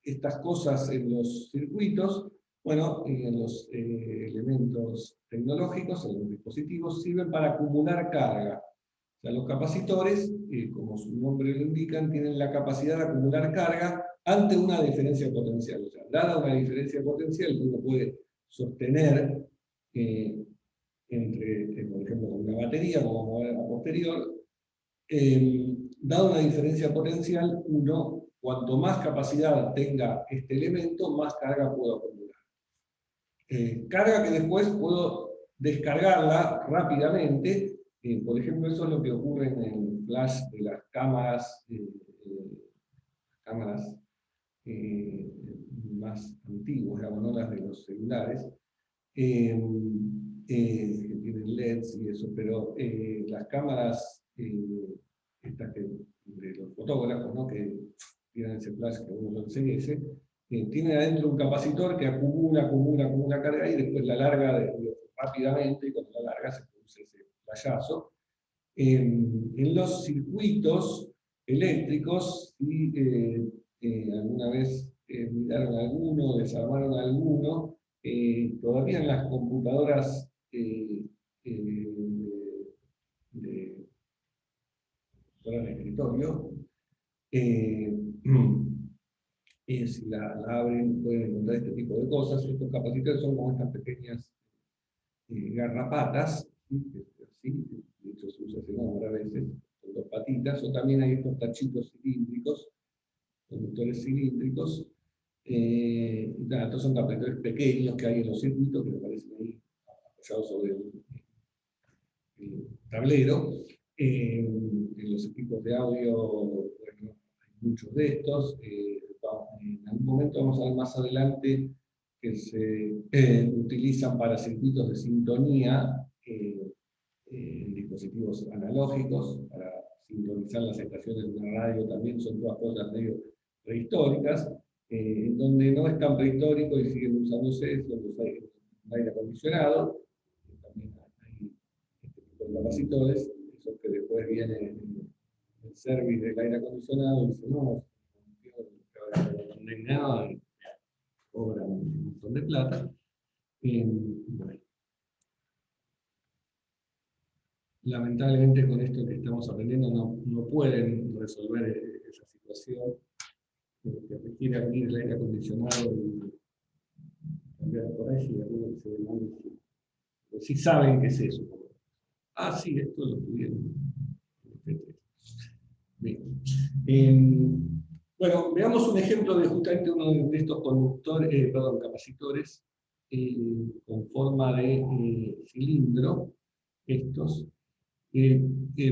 estas cosas en los circuitos? Bueno, en los elementos tecnológicos, en los dispositivos, sirven para acumular carga. O sea, los capacitores, como su nombre lo indican, tienen la capacidad de acumular carga ante una diferencia potencial. O sea, dada una diferencia potencial que uno puede sostener entre, por ejemplo, una batería, como vamos a ver a posterior, dada una diferencia potencial, cuanto más capacidad tenga este elemento, más carga puedo acumular. Carga que después puedo descargarla rápidamente. Por ejemplo, eso es lo que ocurre en el flash de las cámaras, más antiguas, digamos, no las de los celulares, que tienen LEDs y eso, pero las cámaras estas de los fotógrafos, ¿no? Que tienen ese flash que uno lo enseguece, tienen adentro un capacitor que acumula carga y después la larga rápidamente, y cuando la larga se produce ese flashazo. En los circuitos eléctricos, y alguna vez miraron alguno, desarmaron alguno. Todavía en las computadoras para el escritorio, si la abren pueden encontrar este tipo de cosas. Estos capacitores son como estas pequeñas garrapatas, ¿sí? De hecho se usa ese nombre a veces, con dos patitas, o también hay estos tachitos cilíndricos, conductores cilíndricos. Estos son capacitores pequeños que hay en los circuitos que aparecen ahí apoyados sobre el tablero. En los equipos de audio, bueno, hay muchos de estos. En algún momento vamos a ver más adelante que se utilizan para circuitos de sintonía en dispositivos analógicos, para sintonizar las estaciones de una radio también, son todas cosas medio prehistóricas, en donde no es tan prehistórico y siguen usándose, son los aire acondicionado, también hay este tipo de capacitores, esos que después viene el service del aire acondicionado y dice, no, no hay nada, y cobran un montón de plata. Bueno. Lamentablemente con esto que estamos aprendiendo no pueden resolver esa situación, que requiere abrir el aire acondicionado y cambiar por ahí, y algunos que se demandan, pero sí saben qué es eso. Ah, sí, esto lo tuvieron. Bien. Bueno, veamos un ejemplo de justamente uno de estos capacitores con forma de cilindro, estos,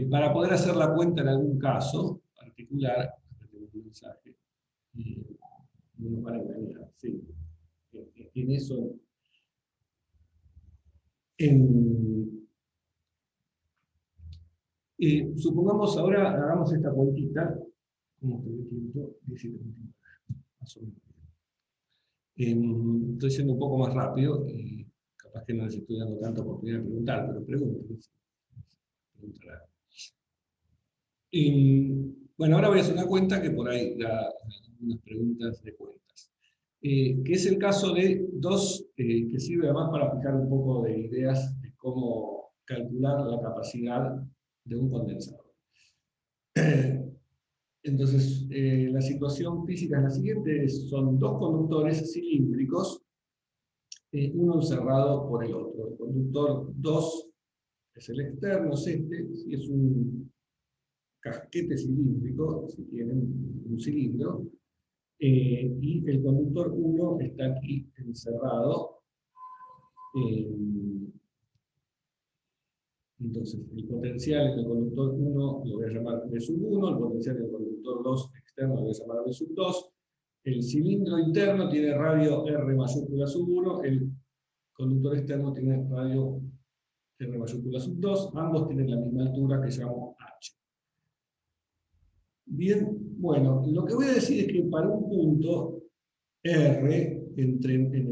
para poder hacer la cuenta en algún caso particular, un mensaje, no para engañar, sí. En eso, supongamos ahora, hagamos esta cuentita, como que de tiempo, 17 minutos, más o menos. Estoy siendo un poco más rápido, capaz que no les estoy dando tanta oportunidad de preguntar, pero pregunten. Bueno, ahora voy a hacer una cuenta que por ahí da unas preguntas de cuentas. Que es el caso de dos, que sirve además para fijar un poco de ideas de cómo calcular la capacidad de un condensador. Entonces, la situación física es la siguiente, son dos conductores cilíndricos, uno encerrado por el otro. El conductor 2 es el externo, es este, y es un casquete cilíndrico, si tienen un cilindro, y el conductor 1 está aquí encerrado. Entonces, el potencial en el conductor 1 lo voy a llamar V1, el potencial en el conductor 2 externo lo voy a llamar V2. El cilindro interno tiene radio R mayúscula sub 1, el conductor externo tiene radio R mayúscula sub 2, ambos tienen la misma altura que llamo H. Bien, bueno, lo que voy a decir es que para un punto R, en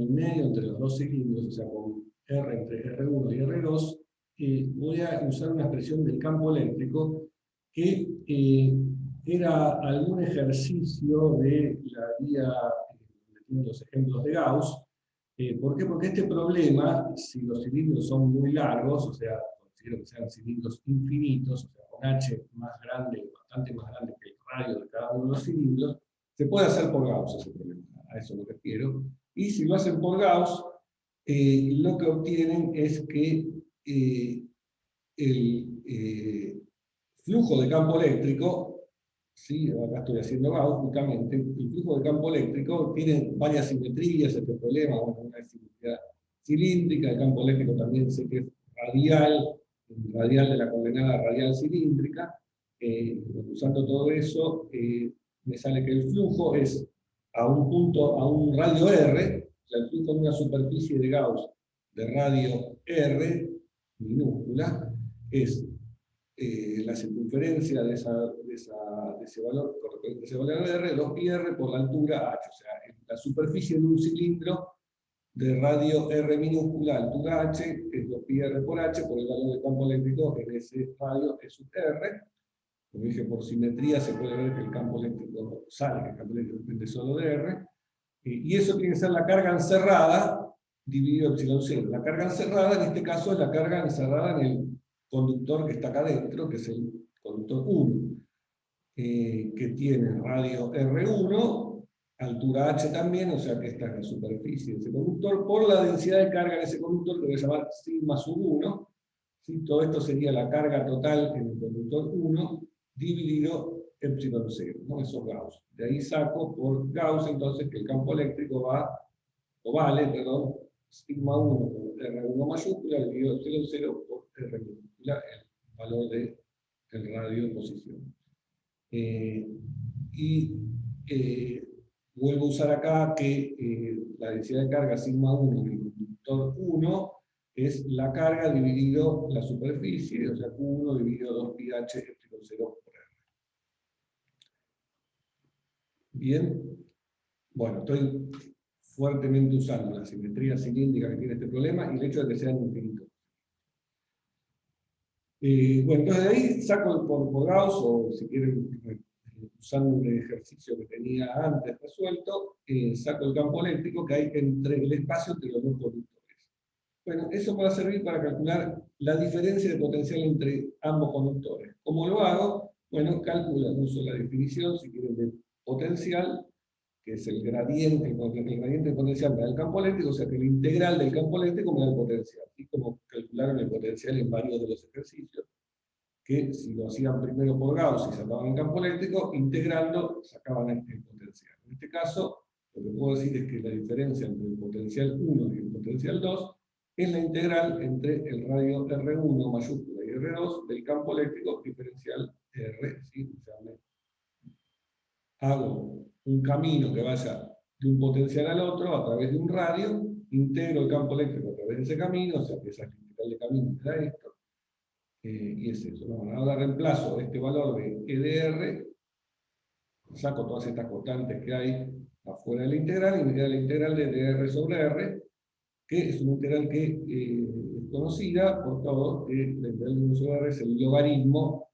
el medio entre los dos cilindros, o sea, con R entre R1 y R2, voy a usar una expresión del campo eléctrico que era algún ejercicio de la vía, donde tienen los ejemplos de Gauss. ¿Por qué? Porque este problema, si los cilindros son muy largos, o sea, considero que sean cilindros infinitos, o sea, con H más grande, bastante más grande que el radio de cada uno de los cilindros, se puede hacer por Gauss ese problema, a eso me refiero. Y si lo hacen por Gauss, lo que obtienen es que el flujo de campo eléctrico, ¿sí? Acá estoy haciendo Gauss justamente, el flujo de campo eléctrico tiene varias simetrías, este problema, bueno, una simetría cilíndrica, el campo eléctrico también sé que es radial de la coordenada radial cilíndrica, usando todo eso, me sale que el flujo es a un punto, a un radio R, o sea, el flujo en una superficie de Gauss de radio R, minúscula, es la circunferencia de ese valor de R, 2πr por la altura H, o sea, la superficie de un cilindro de radio R minúscula, altura H, es 2πr por H, por el valor de campo eléctrico en ese radio es sub R. Como dije, por simetría se puede ver que el campo eléctrico sale, que el campo eléctrico depende solo de R. Y eso tiene que ser la carga encerrada dividido epsilon 0. La carga encerrada en este caso es la carga encerrada en el conductor que está acá adentro, que es el conductor 1, que tiene radio R1, altura H también, o sea que esta es la superficie de ese conductor, por la densidad de carga en ese conductor, que voy a llamar sigma sub 1. ¿Sí? Todo esto sería la carga total en el conductor 1, dividido epsilon 0, ¿no? Eso es Gauss. De ahí saco por Gauss entonces que el campo eléctrico vale, sigma 1 por R1 mayúscula dividido epsilon 0 por R minúscula, el valor del radio en posición. Vuelvo a usar acá que la densidad de carga sigma 1 del conductor 1 es la carga dividido la superficie, o sea, Q1 dividido 2πh epsilon 0 por R. Bien, bueno, estoy fuertemente usando la simetría cilíndrica que tiene este problema y el hecho de que sean infinitos. Bueno, entonces de ahí saco por Gauss, o si quieren, usando un ejercicio que tenía antes resuelto, saco el campo eléctrico que hay entre el espacio entre los dos conductores. Bueno, eso va a servir para calcular la diferencia de potencial entre ambos conductores. ¿Cómo lo hago? Bueno, calculo, uso la definición, si quieren, de potencial, que es el gradiente del potencial me da el campo eléctrico, o sea que el integral del campo eléctrico me da el potencial. Y como calcularon el potencial en varios de los ejercicios, que si lo hacían primero por Gauss y sacaban el campo eléctrico, integrando sacaban el potencial. En este caso, lo que puedo decir es que la diferencia entre el potencial 1 y el potencial 2 es la integral entre el radio R1 mayúscula y R2 del campo eléctrico diferencial R. ¿Sí? O sea, hago un camino que vaya de un potencial al otro a través de un radio, integro el campo eléctrico a través de ese camino, o sea que esa integral de camino me da esto. Y es eso, ¿no? Ahora reemplazo este valor de EDR, saco todas estas constantes que hay afuera de la integral, y me queda la integral de DR sobre R, que es una integral que es conocida por todos, que la integral de 1 sobre R es el logaritmo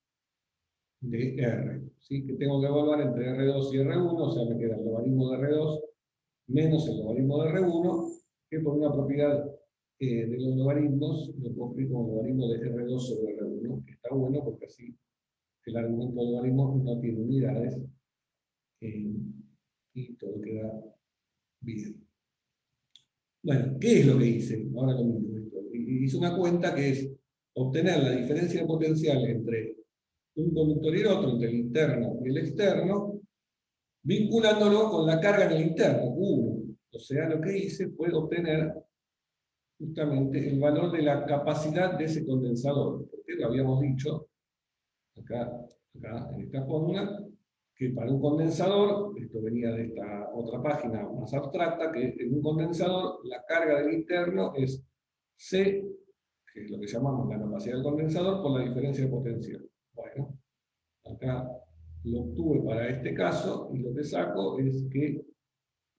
de R, ¿sí? Que tengo que evaluar entre R2 y R1, o sea me queda el logaritmo de R2 menos el logaritmo de R1, que por una propiedad de los logaritmos, lo puedo escribir como logaritmo de R2 sobre R1, que está bueno porque así el argumento del logaritmo no tiene unidades y todo queda bien. Bueno, ¿qué es lo que hice? Ahora lo mismo. Hice una cuenta que es obtener la diferencia de potencial entre un conductor y el otro, entre el interno y el externo, vinculándolo con la carga en el interno, Q1. O sea, lo que hice fue obtener justamente el valor de la capacidad de ese condensador, porque lo habíamos dicho acá en esta fórmula, que para un condensador, esto venía de esta otra página más abstracta, que en un condensador la carga del interno es C, que es lo que llamamos la capacidad del condensador, por la diferencia de potencial. Bueno, acá lo obtuve para este caso, y lo que saco es que,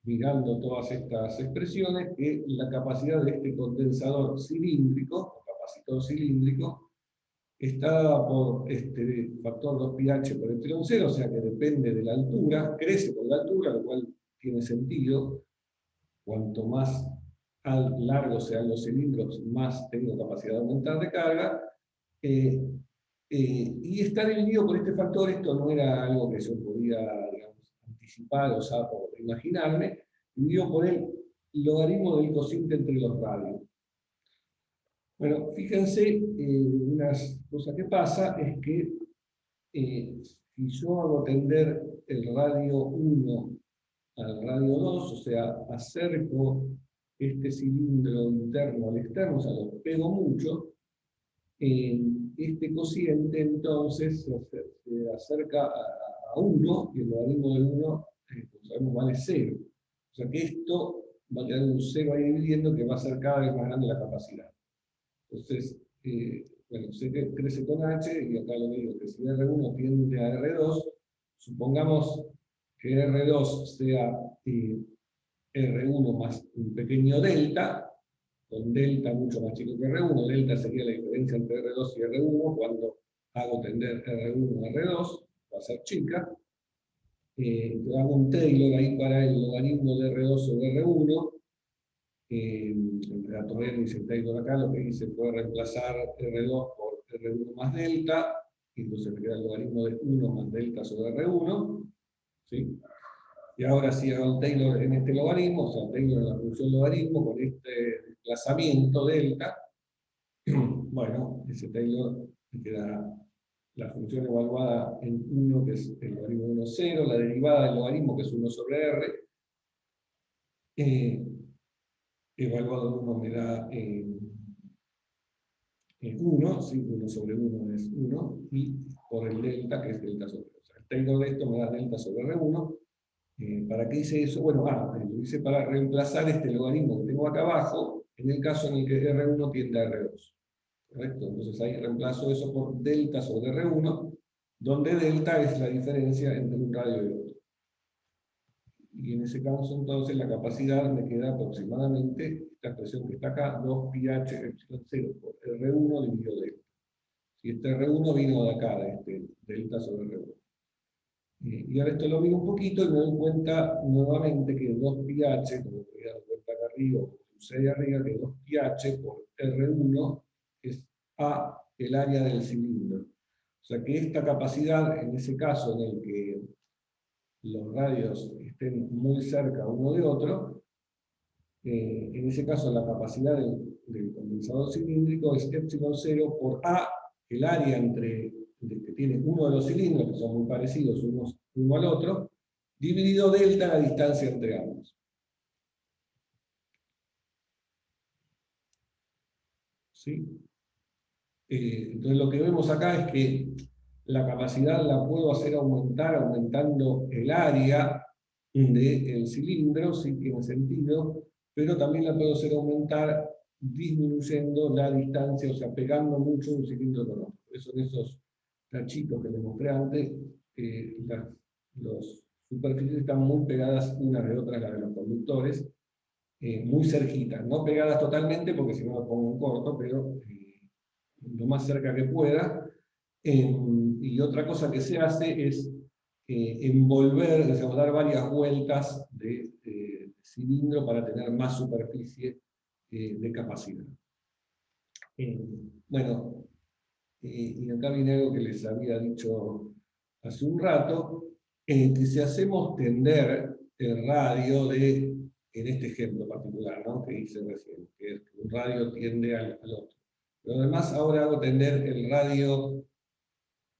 mirando todas estas expresiones, que la capacidad de este condensador cilíndrico, o capacitor cilíndrico, está por este factor 2πh por epsilon 0, o sea que depende de la altura, crece con la altura, lo cual tiene sentido. Cuanto más largos sean los cilindros, más tengo capacidad de aumentar de carga. Y está dividido por este factor. Esto no era algo que yo podía, digamos, anticipar o imaginarme, dividido por el logaritmo del cociente entre los radios. Bueno, fíjense, una cosa que pasa es que si yo hago tender el radio 1 al radio 2, o sea, acerco este cilindro interno al externo, o sea, lo pego mucho, este cociente entonces se acerca a 1, y el logaritmo de 1, como sabemos, vale 0. O sea que esto va a quedar un 0 ahí dividiendo, que va a ser cada vez más grande la capacidad. Entonces, bueno, sé que crece con H, y acá lo digo, que si R1 tiende a R2, supongamos que R2 sea R1 más un pequeño delta, con delta mucho más chico que R1, delta sería la diferencia entre R2 y R1, cuando hago tender R1 a R2, va a ser chica. hago un Taylor ahí para el logaritmo de R2 sobre R1. Todavía no hice el Taylor acá, lo que hice fue reemplazar R2 por R1 más delta, y entonces me queda el logaritmo de 1 más delta sobre R1. ¿Sí? Y ahora sí hago el Taylor en este logaritmo, o sea, Taylor en la función logaritmo con este desplazamiento delta. Bueno, ese Taylor me quedará la función evaluada en 1, que es el logaritmo de 1, 0, la derivada del logaritmo, que es 1 sobre R, evaluado en 1 me da 1, ¿sí? 1 sobre 1 es 1, y por el delta, que es delta sobre R. O sea, el Taylor de esto me da delta sobre R1. ¿Para qué hice eso? Bueno, lo hice para reemplazar este logaritmo que tengo acá abajo, en el caso en el que R1 tiende a R2. ¿Correcto? Entonces ahí reemplazo eso por delta sobre R1, donde delta es la diferencia entre un radio y otro. Y en ese caso entonces la capacidad me queda aproximadamente, esta expresión que está acá, 2 pi h epsilon 0 por R1 dividido delta. Si este R1 vino de acá, de este delta sobre R1. Y ahora esto lo miro un poquito y me doy cuenta nuevamente que 2 pi h, como me voy a dar cuenta acá arriba, o puse ahí arriba, que 2 pi h por R1 es A, el área del cilindro. O sea que esta capacidad, en ese caso en el que los radios estén muy cerca uno de otro, en ese caso la capacidad del condensador cilíndrico es epsilon 0 por A, el área entre que tiene uno de los cilindros, que son muy parecidos uno al otro, dividido delta la distancia entre ambos. ¿Sí? Entonces lo que vemos acá es que la capacidad la puedo hacer aumentar aumentando el área del cilindro, sí tiene sentido, pero también la puedo hacer aumentar disminuyendo la distancia, o sea, pegando mucho un cilindro con otro. Por eso en esos tachitos que les mostré antes, las superficies están muy pegadas unas de otras, las de los conductores, muy cerquitas, no pegadas totalmente porque si no lo pongo en corto, pero lo más cerca que pueda. Y otra cosa que se hace es envolver, o sea, dar varias vueltas de cilindro para tener más superficie de capacidad. Bueno, y acá viene algo que les había dicho hace un rato, que si hacemos tender el radio en este ejemplo particular, ¿no? Que hice recién, que es que un radio tiende al otro. Pero además ahora hago tender el radio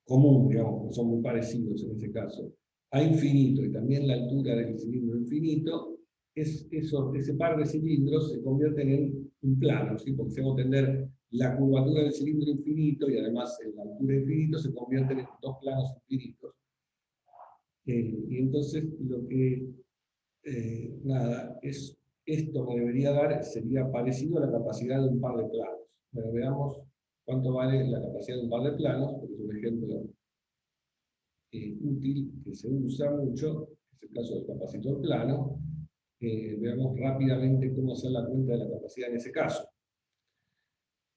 común, digamos, que son muy parecidos en ese caso, a infinito, y también la altura del cilindro infinito, ese par de cilindros se convierten en un plano, ¿sí? Porque si hago tender la curvatura del cilindro infinito y además en la altura infinito, se convierten en dos planos infinitos. Y entonces lo que, nada, esto me debería dar, sería parecido a la capacidad de un par de planos. Bueno, veamos cuánto vale la capacidad de un par de planos, porque es un ejemplo útil que se usa mucho, es el caso del capacitor plano. Veamos rápidamente cómo hacer la cuenta de la capacidad en ese caso.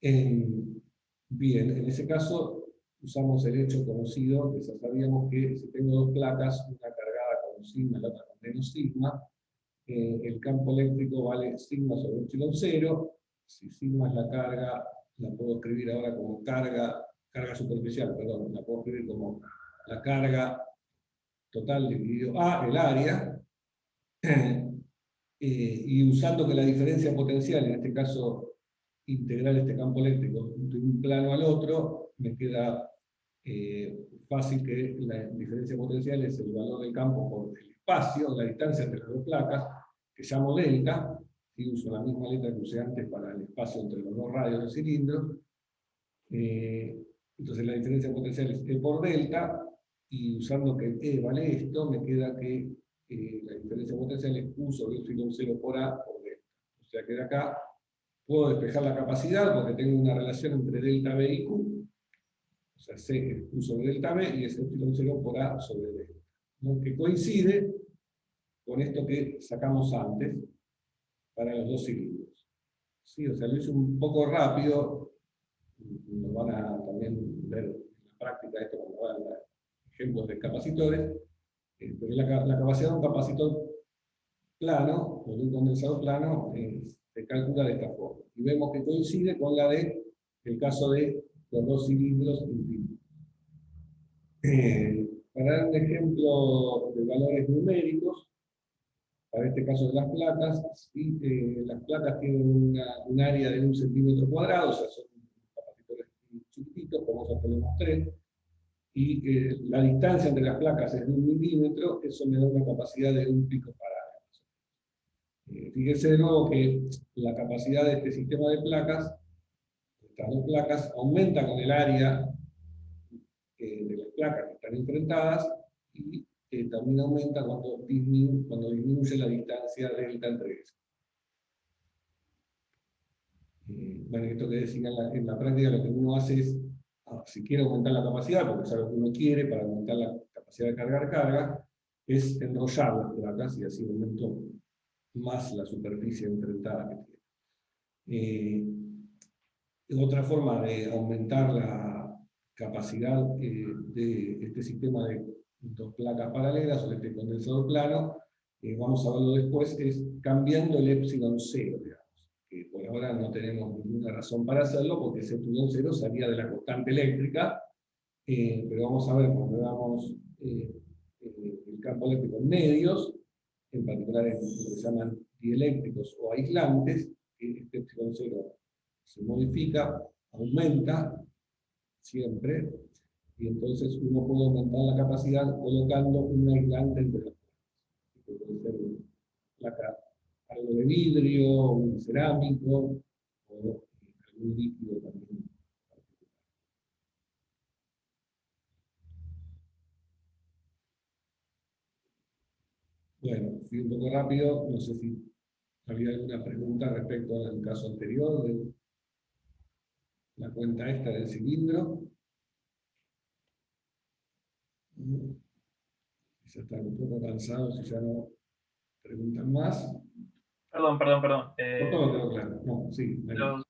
Bien, en ese caso usamos el hecho conocido, que ya sabíamos que si tengo dos placas, una cargada con sigma y la otra con menos sigma, el campo eléctrico vale sigma sobre epsilon 0. Si sigma es la carga, la puedo escribir ahora como carga superficial, perdón, la puedo escribir como la carga total dividido A, el área, y usando que la diferencia potencial, en este caso integrar este campo eléctrico de un plano al otro, me queda fácil que la diferencia potencial es el valor del campo por el espacio, la distancia entre las dos placas, que llamo delta, y uso la misma letra que usé antes para el espacio entre los dos radios del cilindro. Entonces la diferencia potencial es E por delta, y usando que E vale esto, me queda que la diferencia potencial es U sobre epsilon 0 por A por delta. O sea que de acá puedo despejar la capacidad porque tengo una relación entre delta B y Q. O sea, C es Q sobre delta B y es epsilon 0 por A sobre delta. ¿No? Que coincide con esto que sacamos antes para los dos cilindros. ¿Sí? O sea, lo hice un poco rápido. Nos van a también ver en la práctica esto cuando van a ejemplos de capacitores, Pero la capacidad de un capacitor plano, o de un condensador plano, se calcula de esta forma. Y vemos que coincide con la de el caso de los dos cilindros infinitos. Para dar un ejemplo de valores numéricos, para este caso de las placas, ¿sí? Las placas tienen un área de 1 centímetro cuadrado, o sea, son capacitores chiquititos, como ya tenemos 3, y la distancia entre las placas es de 1 milímetro, eso me da una capacidad de 1 picofarad. Fíjense de nuevo que la capacidad de este sistema de placas, estas dos placas, aumenta con el área de las placas que están enfrentadas, y también aumenta cuando disminuye la distancia delta entre ellas. Bueno, esto que decía en la práctica, lo que uno hace es, si quiere aumentar la capacidad, porque es algo que uno quiere para aumentar la capacidad de cargar carga, es enrollar las placas y así aumento más la superficie enfrentada que tiene. Otra forma de aumentar la capacidad de este sistema de dos placas paralelas o de este condensador plano, vamos a verlo después, es cambiando el epsilon 0, digamos. Que por ahora no tenemos ninguna razón para hacerlo, porque ese epsilon 0 salía de la constante eléctrica, pero vamos a ver cuando veamos el campo eléctrico en medios, en particular en lo que se llaman dieléctricos o aislantes, este epsilon 0 se modifica, aumenta siempre, y entonces uno puede aumentar la capacidad colocando un aislante entre las placas. Puede ser placa, algo de vidrio, un cerámico, o algún líquido también. Bueno, fui un poco rápido, no sé si había alguna pregunta respecto al caso anterior de la cuenta esta del cilindro. Ya están un poco cansados y ya no preguntan más. Perdón. Todo quedó claro. No, sí, ¿Los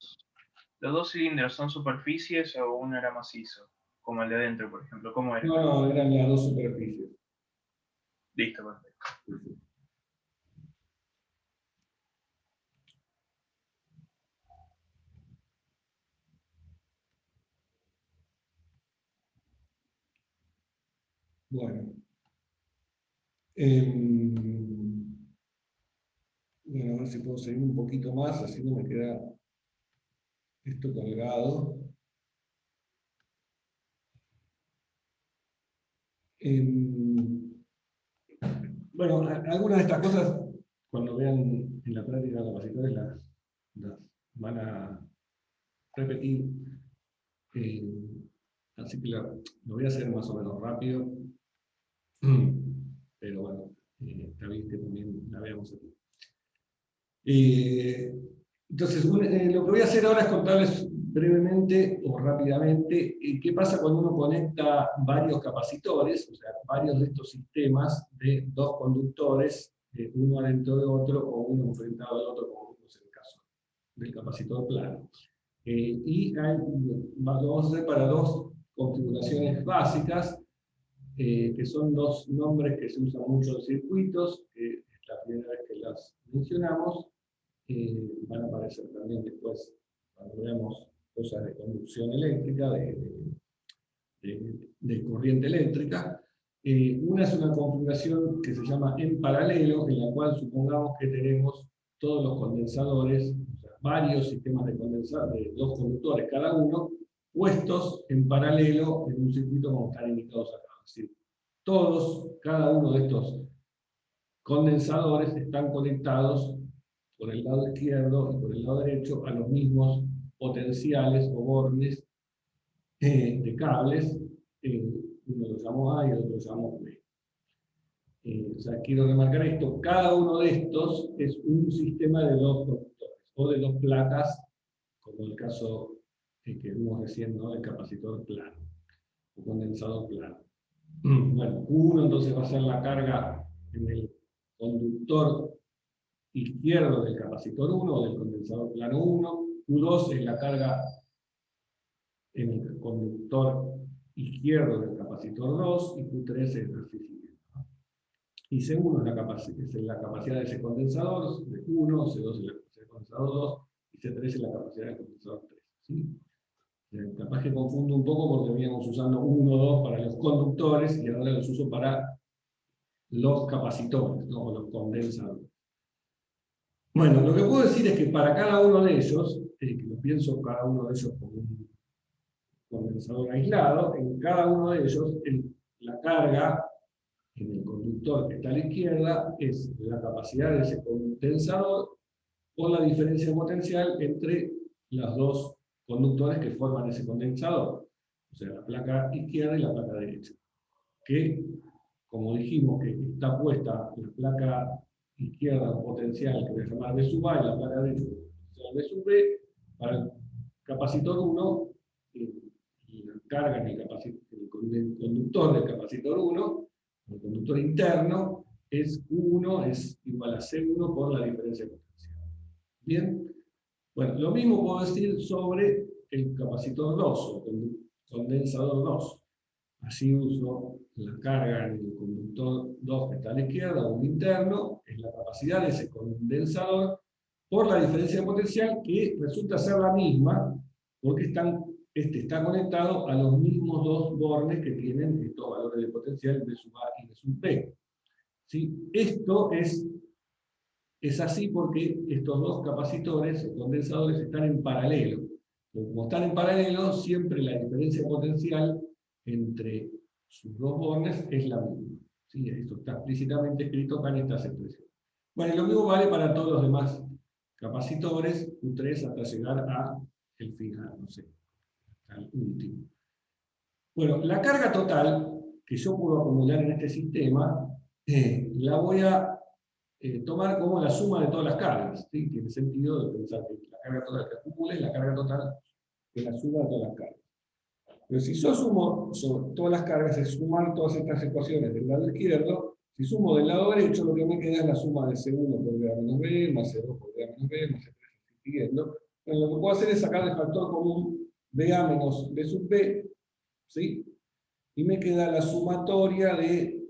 dos cilindros son superficies o uno era macizo? Como el de adentro, por ejemplo. ¿Cómo era? no, eran las dos superficies. Listo, perfecto. Sí, sí. Bueno. Bueno, a ver si puedo seguir un poquito más, así no me queda esto colgado. Bueno, algunas de estas cosas, cuando vean en la práctica los capacitores, las van a repetir. Así que lo voy a hacer más o menos rápido. Pero bueno, está bien que también la veamos aquí. Entonces, lo que voy a hacer ahora es contarles brevemente o rápidamente qué pasa cuando uno conecta varios capacitores, o sea, varios de estos sistemas de dos conductores, uno adentro de otro o uno enfrentado al otro, como es el caso del capacitor plano. Y lo vamos a hacer para dos configuraciones básicas, que son dos nombres que se usan mucho en circuitos, que es la primera vez que las mencionamos. Van a aparecer también después cuando veamos cosas de conducción eléctrica, de corriente eléctrica. Una es una configuración que se llama en paralelo, en la cual supongamos que tenemos todos los condensadores, o sea, varios sistemas de condensador, de dos conductores cada uno, puestos en paralelo en un circuito como están indicados acá. Es decir, cada uno de estos condensadores están conectados por el lado izquierdo y por el lado derecho a los mismos potenciales o bornes de cables. Uno lo llamamos A y el otro lo llamamos B. O sea, quiero remarcar esto, cada uno de estos es un sistema de dos conductores, o de dos placas, como el caso que vimos recién, ¿no? El capacitor plano, o condensador plano. Bueno, Q1 entonces va a ser la carga en el conductor izquierdo del capacitor 1 o del condensador plano 1, Q2 es la carga en el conductor izquierdo del capacitor 2 y Q3 es el siguiente. y C1 es la capacidad de ese condensador, C1, C2 es la capacidad del condensador 2, y C3 es la capacidad del condensador 3. ¿Sí? Capaz que confundo un poco porque veníamos usando 1, 2 para los conductores, y ahora los uso para los capacitores, ¿no? O los condensadores. Bueno, lo que puedo decir es que para cada uno de ellos, que lo pienso cada uno de ellos como un condensador aislado, en cada uno de ellos la carga en el conductor que está a la izquierda es la capacidad de ese condensador por la diferencia potencial entre los dos conductores que forman ese condensador, o sea, la placa izquierda y la placa derecha, que, como dijimos, que está puesta la placa izquierda un potencial que voy a llamar B sub A y la placa derecha B sub B, para el capacitor 1, la carga en el conductor del capacitor 1, el conductor interno, es Q1 es igual a C1 por la diferencia potencial. Bien, bueno, lo mismo puedo decir sobre el capacitor 2, o condensador 2. Así uso la carga en el conductor 2 que está a la izquierda, un interno, es la capacidad de ese condensador por la diferencia potencial, que resulta ser la misma, porque este está conectado a los mismos dos bornes que tienen estos valores de potencial B sub A y B sub B. ¿Sí? Esto es así porque estos dos capacitores o condensadores están en paralelo. Como están en paralelo, siempre la diferencia potencial entre sus dos bornes es la misma. ¿Sí? Esto está explícitamente escrito acá en estas expresiones. Bueno, y lo mismo vale para todos los demás capacitores, Q3 hasta llegar al final, no sé, al último. Bueno, la carga total que yo puedo acumular en este sistema, la voy a tomar como la suma de todas las cargas. ¿Sí? Tiene sentido de pensar que la carga total que acumule es la carga total de la suma de todas las cargas. Pero si yo sumo sobre todas las cargas, es sumar todas estas ecuaciones del lado izquierdo. Si sumo del lado derecho, lo que me queda es la suma de C1 por B menos B, más C2 por B menos B, más C3 siguiendo. Bueno, lo que puedo hacer es sacar de factor común BA menos B sub B, ¿sí? Y me queda la sumatoria de,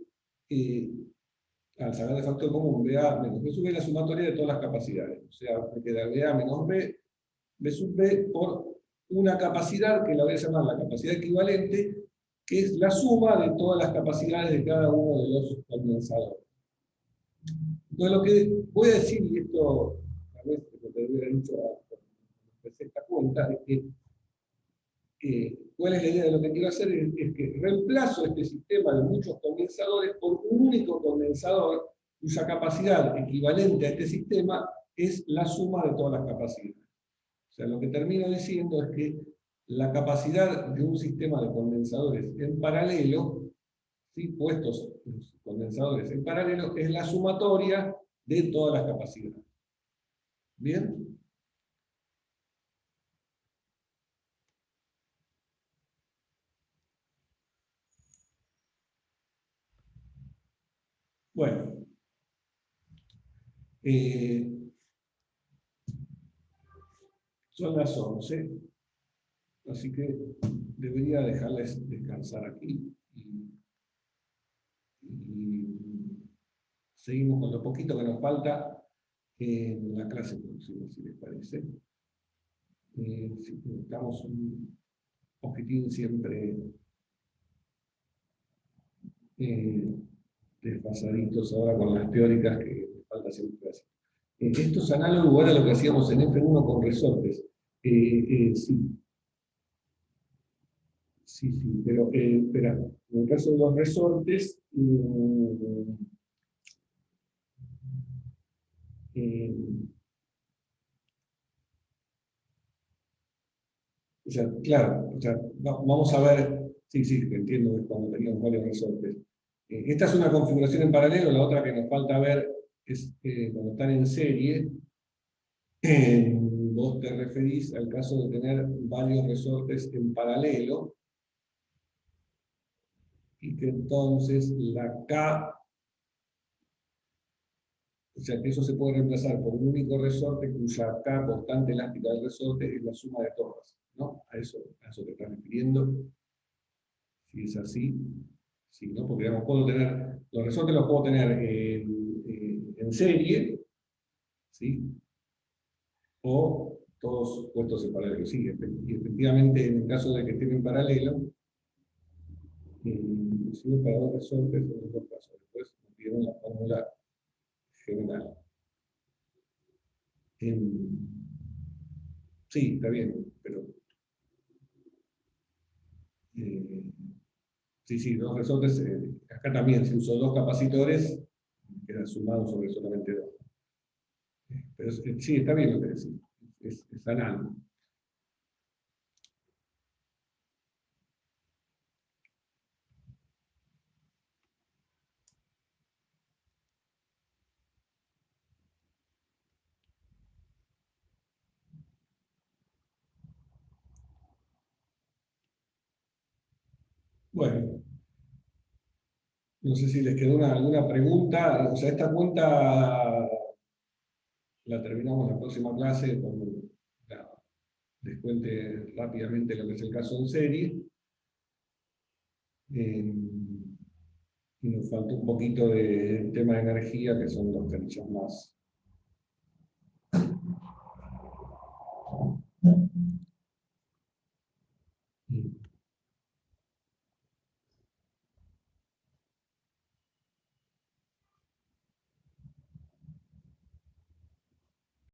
al sacar de factor común BA menos B sub B, la sumatoria de todas las capacidades. O sea, me queda BA menos B sub B por una capacidad que la voy a llamar la capacidad equivalente, que es la suma de todas las capacidades de cada uno de los condensadores. Entonces lo que voy a decir, y esto a veces lo que hubiera dicho a esta cuenta, es que cuál es la idea de lo que quiero hacer, es que reemplazo este sistema de muchos condensadores por un único condensador cuya capacidad equivalente a este sistema es la suma de todas las capacidades. O sea, lo que termino diciendo es que la capacidad de un sistema de condensadores en paralelo, ¿sí? Puestos los condensadores en paralelo, es la sumatoria de todas las capacidades. ¿Bien? Bueno. Son las 11, así que debería dejarles descansar aquí. Y seguimos con lo poquito que nos falta en la clase próxima, si les parece. Si necesitamos un poquitín siempre desfasaditos ahora con las teóricas que falta siempre hacer. Esto es análogo igual a lo que hacíamos en F1 con resortes. Sí. Sí, pero espera, en el caso de los resortes, o sea, claro, o sea, vamos a ver, sí, entiendo que cuando teníamos varios resortes. Esta es una configuración en paralelo, la otra que nos falta ver es cuando están en serie, vos te referís al caso de tener varios resortes en paralelo, y que entonces la K, o sea que eso se puede reemplazar por un único resorte cuya K, constante elástica del resorte, es la suma de todas, ¿no? A eso te estás refiriendo. Si es así, Sí, ¿no? Porque digamos, los resortes los puedo tener en serie, ¿sí? O todos puestos en paralelo. Sí, y efectivamente, en el caso de que estén en paralelo, sirve para dos resortes en los dos casos. Después nos pidieron la fórmula general. Sí, está bien, pero sí, dos resortes. Acá también, si uso dos capacitores, queda sumado sobre solamente dos. Pero sí, está bien lo que decís. Es análogo. Bueno, no sé si les quedó alguna pregunta. O sea, esta cuenta la terminamos en la próxima clase cuando les cuente rápidamente lo que es el caso en serie. Y nos falta un poquito del tema de energía, que son dos canillas más.